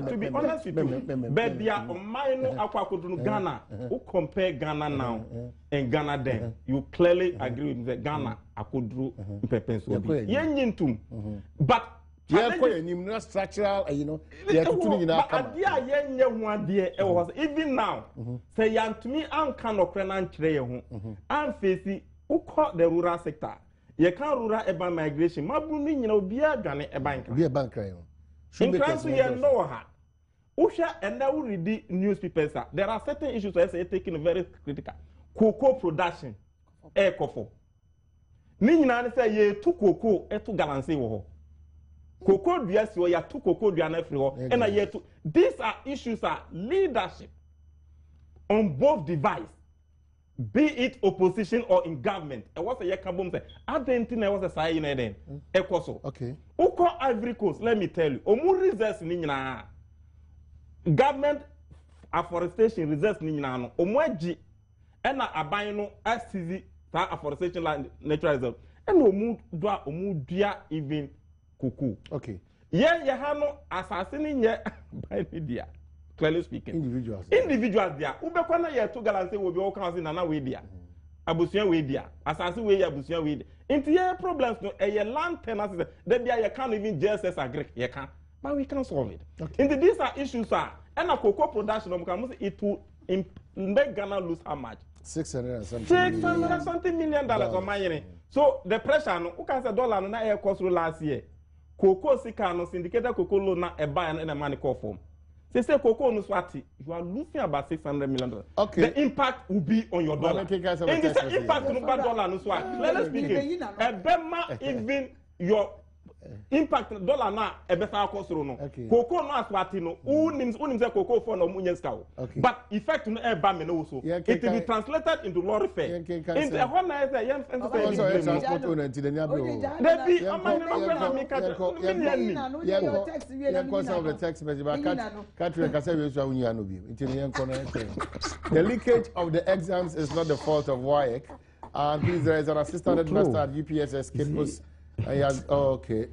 to be honest with you baby omai no akwakodo no Ghana who compare Ghana now and Ghana then you clearly agree with the Ghana akodru pepenso yenyintum but
yeah, structural, they tutu nyina kama.
Adia yenye ho ade even now. Say yantumi anka no kre na nkyere ye ho. An face ukọ the rural sector. Ye kan rural urban migration. Mabu ni nyina obi adwane eban kan.
Obi eban kan yo.
Incranso ye no ha. Usha and now read newspapers. There are certain issues that are taking very critical. Cocoa production. Ekofo. Ni nyina say ye tu cocoa etu galanse wo ho. Cocoa duas ya tu cocoa duana free ho and yet these are issues leadership on both divides, be it opposition or in government. And what's a yakabum say Argentina was a say in Eden ekoso
okay
uko Ivory Coast, let me tell you omu reserves ni nyina government afforestation reserves ni nyina no omu agi and na aban no asizi ta afforestation land natural reserve and omu dua even kuku.
Okay.
Ye hano asase ni nye by media. clearly speaking.
Individuals
there. Ubekwana ye to galanse will be all council nana we dia. Abusian we dia. Asasi we abusian we dia. Into your problems no a land tenants that you can't even just agree. You can't. But we can solve it. Okay. Into these are issues and a cocoa production it will make Ghana lose how much? $670 million on my. So the pressure no who can say dollar no na air cost last year. Cocoa sikano syndicated cocoa loan na a buy and a money call form. They say cocoa no swati, you are losing about $600 million. Okay. The impact will be on your dollar. And the impact no bad dollar no swati. Let us speak it. A bema even your impact dollar na a better cost no. Cocoa no swati no. Unim say cocoa for no munyen style. But effect no e ba me no so. It will be translated into lorry fare. Into a one na say yam transport on until the nyabro. There be among the text message but the leakage of the exams is not the fault of WAEC. Please, there is an assistant headmaster at UPSS Campus. Okay,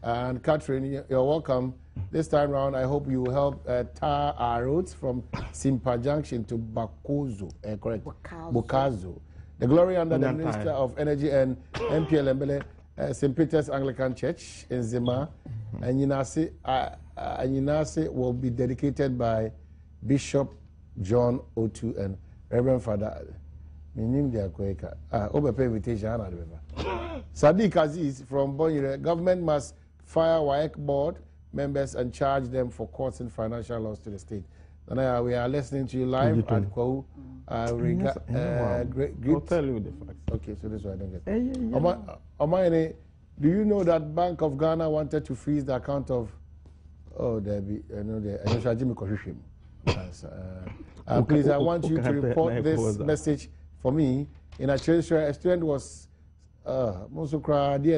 and Catherine, you're welcome. This time round, I hope you will help tar our roads from Simpa Junction to Bakozo, correct? Bukazo. The glory under the Minister of Energy and MPL Mbele, St. Peter's Anglican Church in Zima, and Yinase will be dedicated by Bishop John Otu and Reverend Father. Sadiq Aziz from Bonyere, government must fire WAEC board members and charge them for causing financial loss to the state. And we are listening to you live at Kwahu. I'll tell you the facts. Okay, so this one I don't get. Omayene, do you know that Bank of Ghana wanted to freeze the account of please, I want you to report this message for me. In a treasury, a student was verifying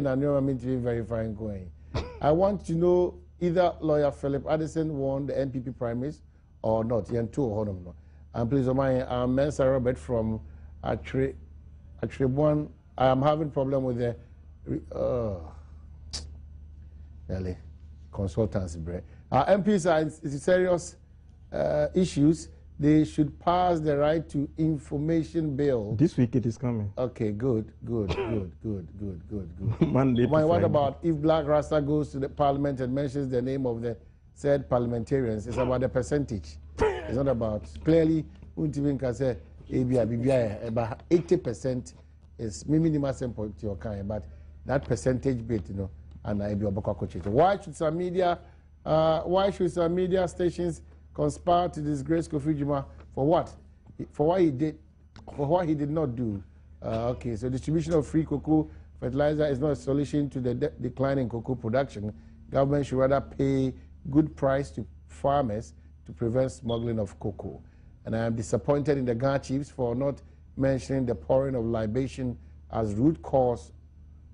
going. I want to know either lawyer Philip Addison won the NPP primaries or not. And please, I'm Mensa Robert from Atrebuan. I am having problem with the consultancy. Our MPs are in serious issues. They should pass the right to information bill. This week it is coming.
Okay, good. Monday. What about if Black Rasta goes to the parliament and mentions the name of the said parliamentarians? It's about the percentage. It's not about clearly. Untimin say about 80% is minimal sample to your kind, but that percentage bit, and I be why should some media stations conspire to disgrace Kofi Juma for what? For what he did not do. Okay, so distribution of free cocoa fertilizer is not a solution to the decline in cocoa production. Government should rather pay good price to farmers to prevent smuggling of cocoa. And I am disappointed in the Ghana chiefs for not mentioning the pouring of libation as root cause.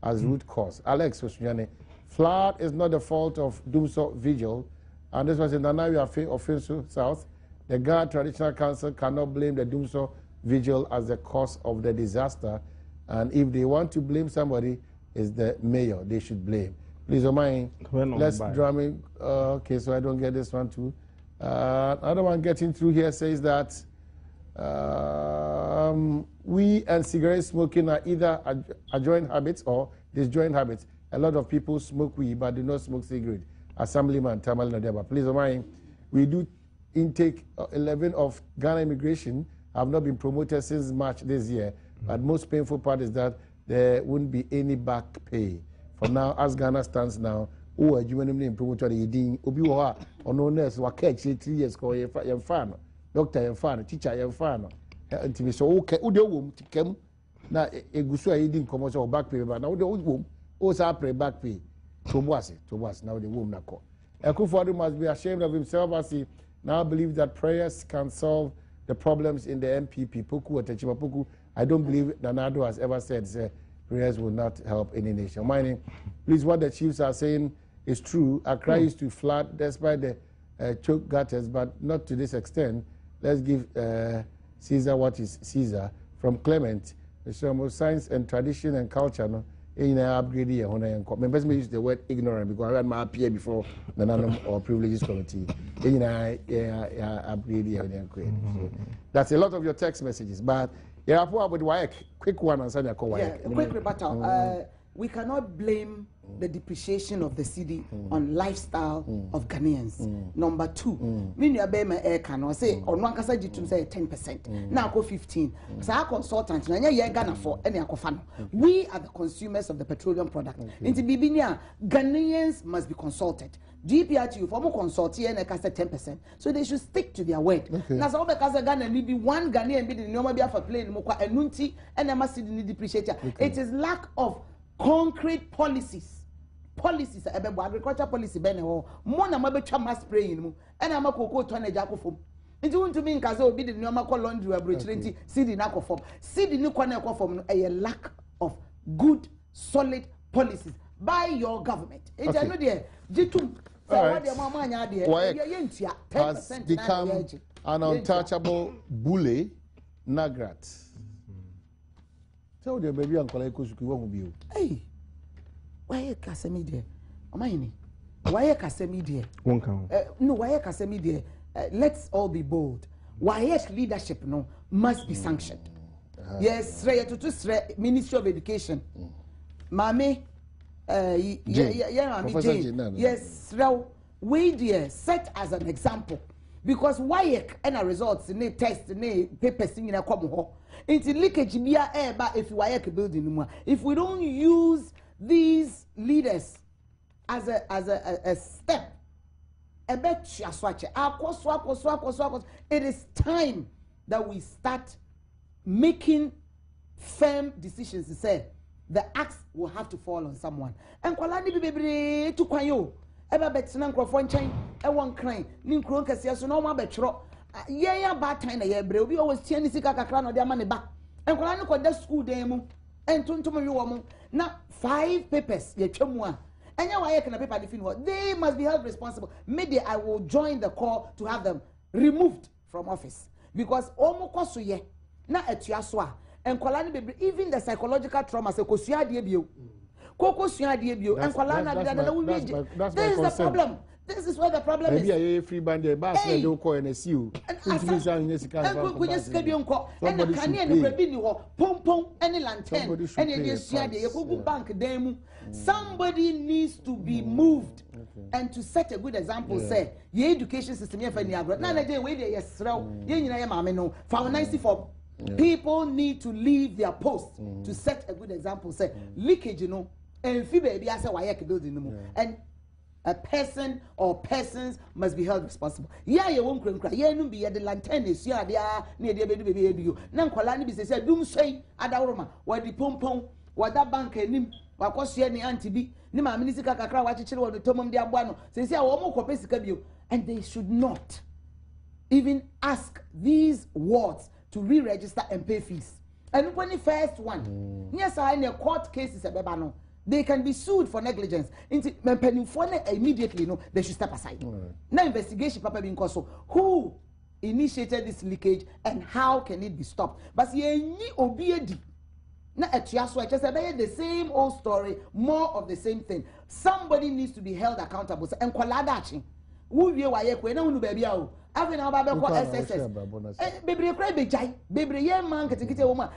Alex Osunyane, flood is not the fault of Dumso Vigil. And this was in Nanawi Offensive South. The Ghana Traditional Council cannot blame the Dumso Vigil as the cause of the disaster. And if they want to blame somebody, it's the mayor they should blame. Please, Omai, let's drum in. Okay, so I don't get this one too. Another one getting through here says that we and cigarette smoking are either adjoined habits or disjoint habits. A lot of people smoke weed but do not smoke cigarette. Assemblyman Tamal Nadeba. Please, Omai, we do intake 11 of Ghana immigration have not been promoted since March this year. But most painful part is that there wouldn't be any back pay. For now, as Ghana stands now, who are genuinely promoted the Obiwa or no nurse, who are 3 years, doctor, and fan, teacher, and fan. Until so, okay, Udo womb to come. Now, a Gusua eating commercial back pay, but now the old womb also pay back pay. To was now the womb. Akufo-Addo must be ashamed of himself as he now believes that prayers can solve the problems in the MPP. Poku, I don't believe Nanado has ever said prayers will not help any nation. Mining, please, what the chiefs are saying is true. Accra used to flood despite the choke gutters, but not to this extent. Let's give Caesar what is Caesar. From Clement, the science and tradition and culture, in upgrade here when I come. Members may use the word ignorant because I had my appear before the non or privileges committee. In upgrade here when I so that's a lot of your text messages. But yeah, with WAEC, quick one and send a call.
Yeah, quick rebuttal. We cannot blame the depreciation of the cedi on lifestyle of Ghanaians. Number two, mean you be my air can say on one case you say 10%. Now go 15. So our consultant, Ghana for any akofano. We are the consumers of the petroleum product. Into Bibinia, Ghanaians must be consulted. GPRTU for more consulting and 10%. So they should stick to their word. Now so because Ghana need be one Ghanaian be the normal be for playing more and nunti and I must see depreciate. It is lack of concrete policies agriculture policy bene ho mo na mabetwa mass spraying mu ena makoko tonnage akofom nti won't mean kaze obi de nyoma ko laundry abrochire nti cd na akofom cd ni kwa na akofom no a lack of good solid policies by your government nti ano de jitum what the mama anya de ye 10%
become an untouchable bully nagrat. Tell the baby uncle Ekusuki won't be you. Hey, why Casemide? Why Casemide? Won't come. No, why Casemide? Let's all be bold. Why leadership no must be sanctioned. Yes, to Ministry of Education. Mami, yes, we dear set as an example because why and a results in a test in a paper in a common hall. Into leakage be air but if you are building if we don't use these leaders as a step it is time that we start making firm decisions to say the axe will have to fall on someone and kwalani be to kwayo eba betina nkrofo nchen e won kran ni nkro nkase so no ma betro yeah bad time na yebre obi always tiani sika kakra no de ama ne ba enkola ne koda school dem mu entontom wi wo mu na 5 papers ye twemu a enya wa ye kana paper defin wo they must be held responsible. Maybe I will join the call to have them removed from office because omo koso ye na atua so a enkola ne bebre even the psychological trauma se kosua de bio kokosua de bio enkola na de wo wi this is the problem. This is where the problem is. Maybe a free band there, but they don't call and see you. And
somebody needs to be moved and to set a good example. Say, your education system here for Niagara. Now, they wait there, yes, people need to leave their post to set a good example. Say, leakage, you know, and baby, I say, why I can build in and a person or persons must be held responsible. Yeah, you won't cry. Yeah, no be at the lanterns. Yeah, they are near the baby. Nan Kolani be said, "Doom say Adoroma, what the pompon, what that bank and him, what cost you any auntie be, Nima Minisika Kakra, what you the Tomum de Abuano, says, yeah, or more and they should not even ask these wards to re-register and pay fees. And when the first one, yes, I in a court case is a bebano. They can be sued for negligence. Immediately, no, they should step aside. Now, investigation, Papa being so who initiated this leakage and how can it be stopped? But ye obiedi. Na etiaso just the same old story, more of the same thing. Somebody needs to be held accountable. And kwaladachi. Who ye wa ye kwe na unu baby o. Afi na ba ko SSS. Bebre kra be jai. Bebre ye man ketekete woman.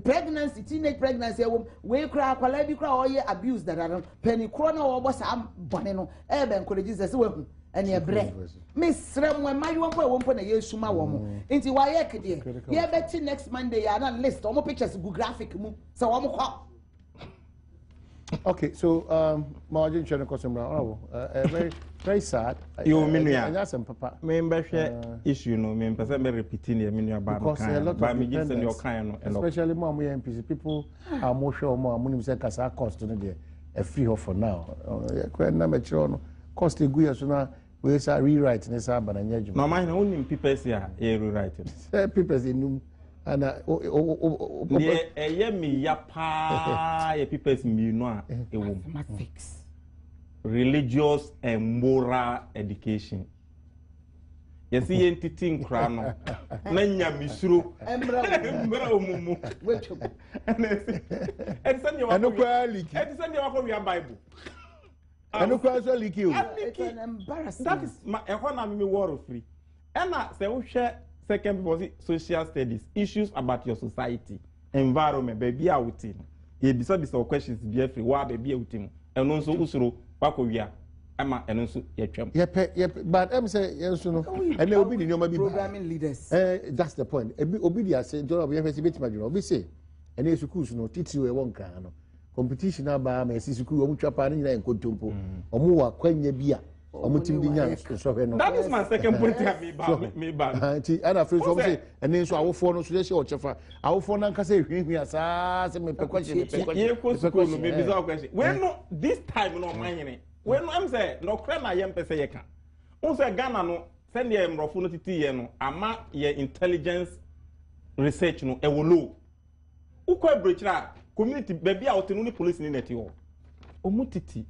Pregnancy, teenage pregnancy woman. We kra kwala bi kra oye abuse that are penny kro na wo bosa am bone no. E be encourage Jesus we hu. Ene ebre. Me srem we mayo mpo wo mpo na ye suma wo mo. Nti wa ye kede. Ye beti next Monday ya na list omo pictures go graphic mu. So wo mo kwa.
Okay, so margin channel customer very very sad.
You mean papa. Me issue no me person be repeating the mean about but me just send your kind
especially more MPs people are more sure more money say kasa cost no there a free for now. Na me no cost egu ya so na we say rewrite ne say bananya juma.
No mind only people say e rewrite.
People enum and
me yapa ye people's me no mathematics religious and moral education Yesi entity nkra no. Na nya misuro. Embra omumu.
Wecho.
And send your
leaky.
And send your Bible.
And no cross leaky.
It's an embarrassment.
That is my economy war free. And I say we share second was social studies, issues about your society, environment, baby outing. You beside these questions be free, why baby outing, and also usuro, wakoya, ama, and also yetram.
Yep, but I'm saying, yes, no, and there will be no
programming leaders.
That's the point. Obedience, John, we have a bit major, we say, and yes, of course, no, teach you a one can. Competition about my sister, Omuchapani and Kotumpo, Omua, Quenya Bia.
That is my second point to have me back.
And I feel something, and then so our phone, so let's show our phone and say, we are some question.
When this time, no money. When I'm saying, no crime, I am Pesayaka. Also, Ghana, no, send your Rofunity, no, ama your intelligence research, no, a low. Uko brecha, community, baby out in police in it. Omutiti,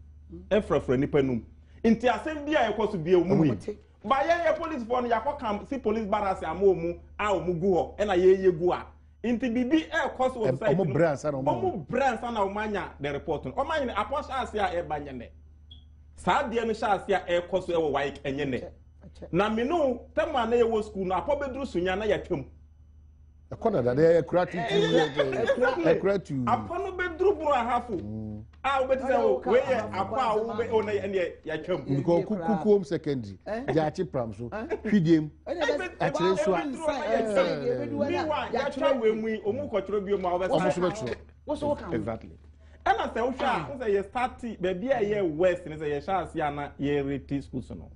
Efra for Nipenum. Inti asembia yakwa so bia omu ba ye police for no yakwa kam si police barracks amomu a omugu ho e na ye gu a inti bibi e koso website
omu
brands na omanya the report no omanya apostle asia e banye ne saa de no sha asia e koso e wo wike enye ne na me no tema na ye wo school na apobedru sunya na yatwam
akona da dey creative
apono bedru bro ahafo we akwa we ona yatwam
because kuku secondary jachi pram so hwidiem akire so
yatwa we mu omu kotoro bi mu obesa exactly and I say o sha say you start baby a west ni say you sha asia na ye reti schools no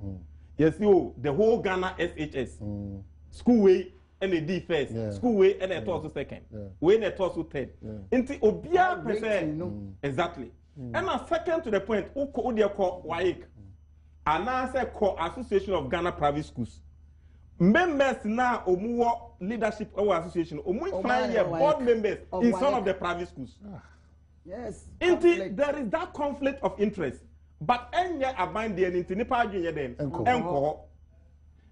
yes you the whole Ghana SHS school way and a D first, school way and a toss second, way and a toss third. Inti obia percent exactly. And a second to the point, uko udia ko waik. And I say co Association of Ghana Private Schools. Members now omuwo leadership our association. Omu find your board members in some of the private schools.
Yes.
Inti there is that conflict of interest. But enya aband the inti nipa adwenye den enko.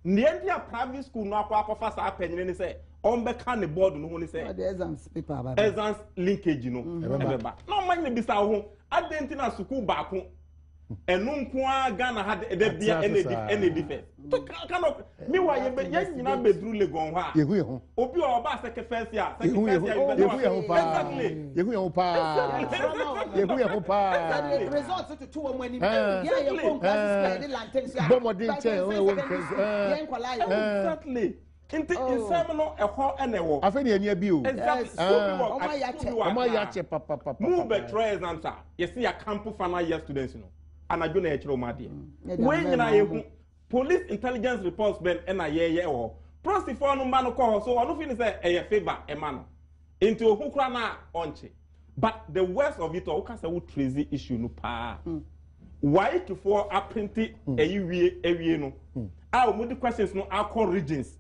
Niente a private school no akwa fasa apenye ni say ombeka ne board no ni say
the exams paper ba
exams linkage no ebeba no man ne bisa ho adenti na school ba ko enu nko a Ghana had the bia ene defense to kind of me wa ye nyina bedru legon ho a
yehu ho
obi o ba second first year
yehu ho pa
the results to two when yeah you come class the lanterns
exactly Inti insem no eho enewo
afa ne ania bi o
oma yache papa mu betray exams a yesi ya camp final year students no anadwo na yechiro made we nyina yehu police intelligence reports ben na ye ho prosifo no ma no ko so ono feel say e favor e ma no inti ohun kura na onche but the worst of it all ka say wo trace issue no pa why to for apprenti ewie no a o mudi questions no across regions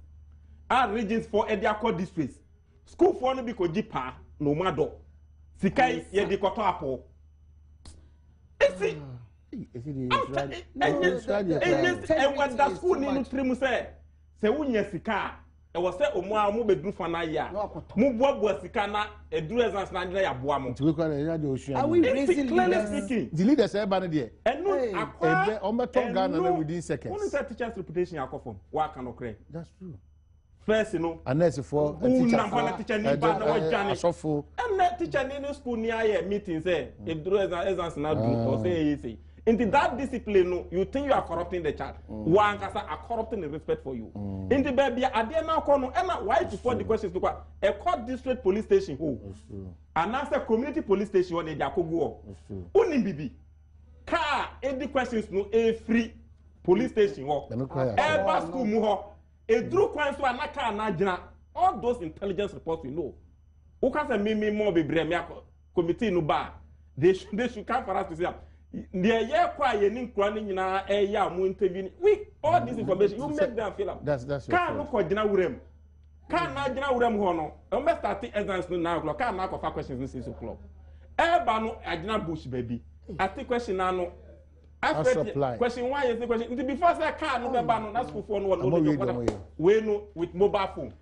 are regions for Ediako districts. School for no biko jipa no mado. Sikai ye di koto apo. Esi. And when that school ni no trimu say unya sika e was say omo a mo bedru fa na ya. Mo boaboa sika na edru exams na ya boa mo.
Are we raising
clearly speaking?
The leaders say ban there.
And no akwa
on Ghana within seconds.
When is that teacher's reputation yakofom? Wa kan okre.
That's true.
First, you know,
unless for
a teacher need and that teacher need school near meeting say if there is exams now do or say into that discipline you think you are corrupting the child one can say are corrupting the respect for you into baby at the now corner and why before the questions to a court district police station and answer community police station on the Jacobo only bibi car any questions no a free police station walk ever school muho a drew coins to anaka anajina all those intelligence reports you know who can say me more be bremia committee no bar they should come for us to say the year quiet in crying na ya mu intervene we all this information you make them feel up
that's
can look for dinner urem can na dinner urem ho no o me start exams no 9 o'clock can na questions no 6 o'clock e ba no agina bush baby ati question na no
supply.
Question why is the question? Before say car no be ban na school phone one we no with mobile phone.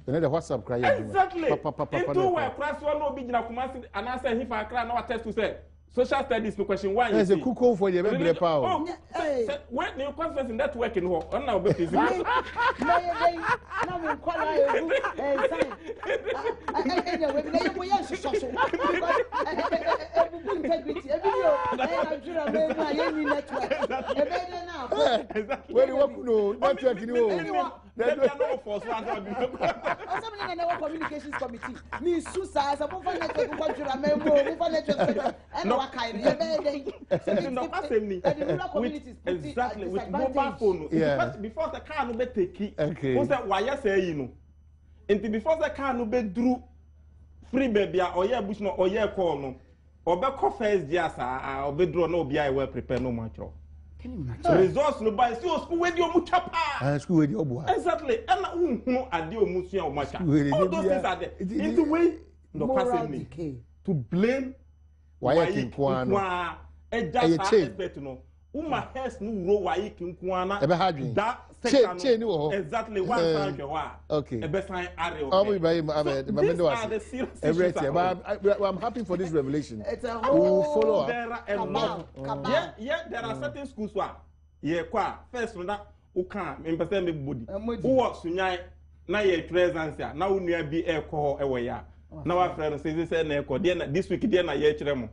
The WhatsApp cry.
Exactly. Into where class one no be gina Kumasi and answer him for Accra now test to say social studies no question why.
There's a cook for the every power.
When new conference in that work in ho on now be busy.
Now we call integrity.
Where you work no network
communications committee. Me susa as a network
exactly with mobile phone. Before the car no be take. Who say why say you know? Until before the car no be drew free baby or yeah bush no or yeah call no. Or be first year sa or be draw no be I well prepare no much.
Can you imagine?
Results no buy see school with your muchapa.
School with your boy.
Exactly. And who ade o musia o macha. All those things are there. Into way no passing me to blame
why you kwa
expect no. Uma has no ro why kinkwana that
chain
exactly one time
okay
e be sign are
I'm happy for this revelation.
It's a whole
follow up.
There are certain schools where first na o kan me person me body wo sunyan na ye presence na wo nua bi e ko e wo ya na wa friend say na e ko this week na ye kire mo.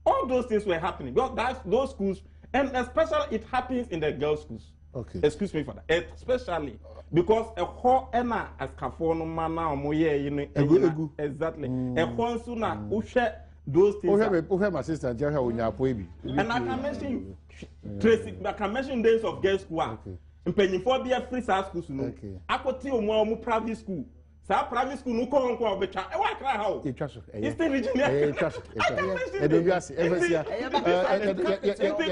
All those things were happening because those schools. And especially it happens in the girls' schools.
Okay.
Excuse me for that. Especially because a whole ena as kafono mana omoye you know exactly. A whole sooner ushe those things.
My sister Jerry
and I can mention you Tracy, I can mention days of girls' school. Okay. In Pennyphobia free schools no. Okay. Akoti omo private school. Sa private school no ko obecha e wa kra how e twa so e still regional e twa so
e do biase e versia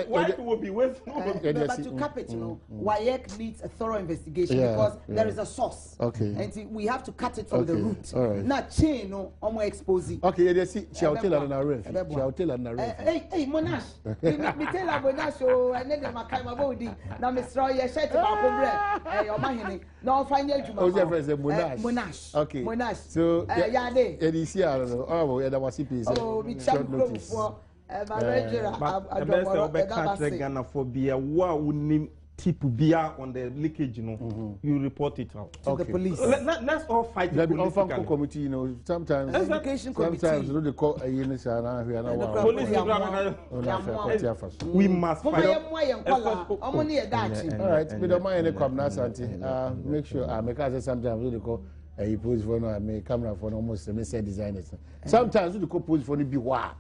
why will be with
but to cap it, you know, WAEC needs a thorough investigation because there is a source.
Okay.
And we have to cut it from the root. Not chain no omo expose.
Okay, you see shall tell her na ref. Shall tell her na ref.
Hey Monash. Me tell her Monash o ene de makai ma bodi na me sro ye shirt ba ko bre o mahene na o find adwuma.
O je friend say
Monash.
Okay.
Monash.
So
Yade.
Edisi I don't know. Oh, yeah, that was CP.
Oh, we check for
Ghana for be a tip beer on the leakage, you know, you report it out
to the police.
Let's all fight the
political committee, you know, sometimes
education committee.
Sometimes you know they call police
we must fight.
All
right, we don't mind any community. Make sure because sometimes they call you pose for no make camera for almost the same designers. Sometimes you could pose for the be wow.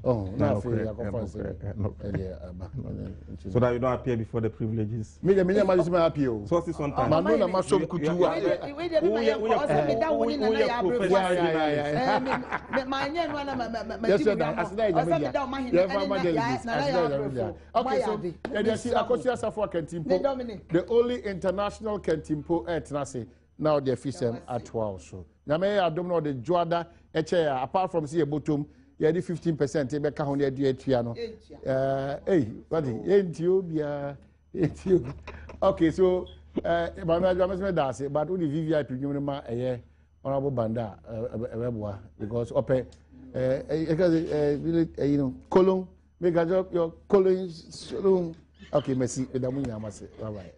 Oh, now for your conference.
So that you don't appear before the privileges.
Me manage my appeal.
So this one time.
Manona maso kutu. Okay, so the only international Kentimpo etnasi. Now the fish at 12 so. Nyame Adom no the Joada eche apart from see a bottom you the 15% e be ka ho na adu atua no. What Ethiopia. Okay, so Emmanuel da say but the VVIP nyum ma honorable banda eweboa because ope you know colon make your colon okay merci edamu nyama say bye bye.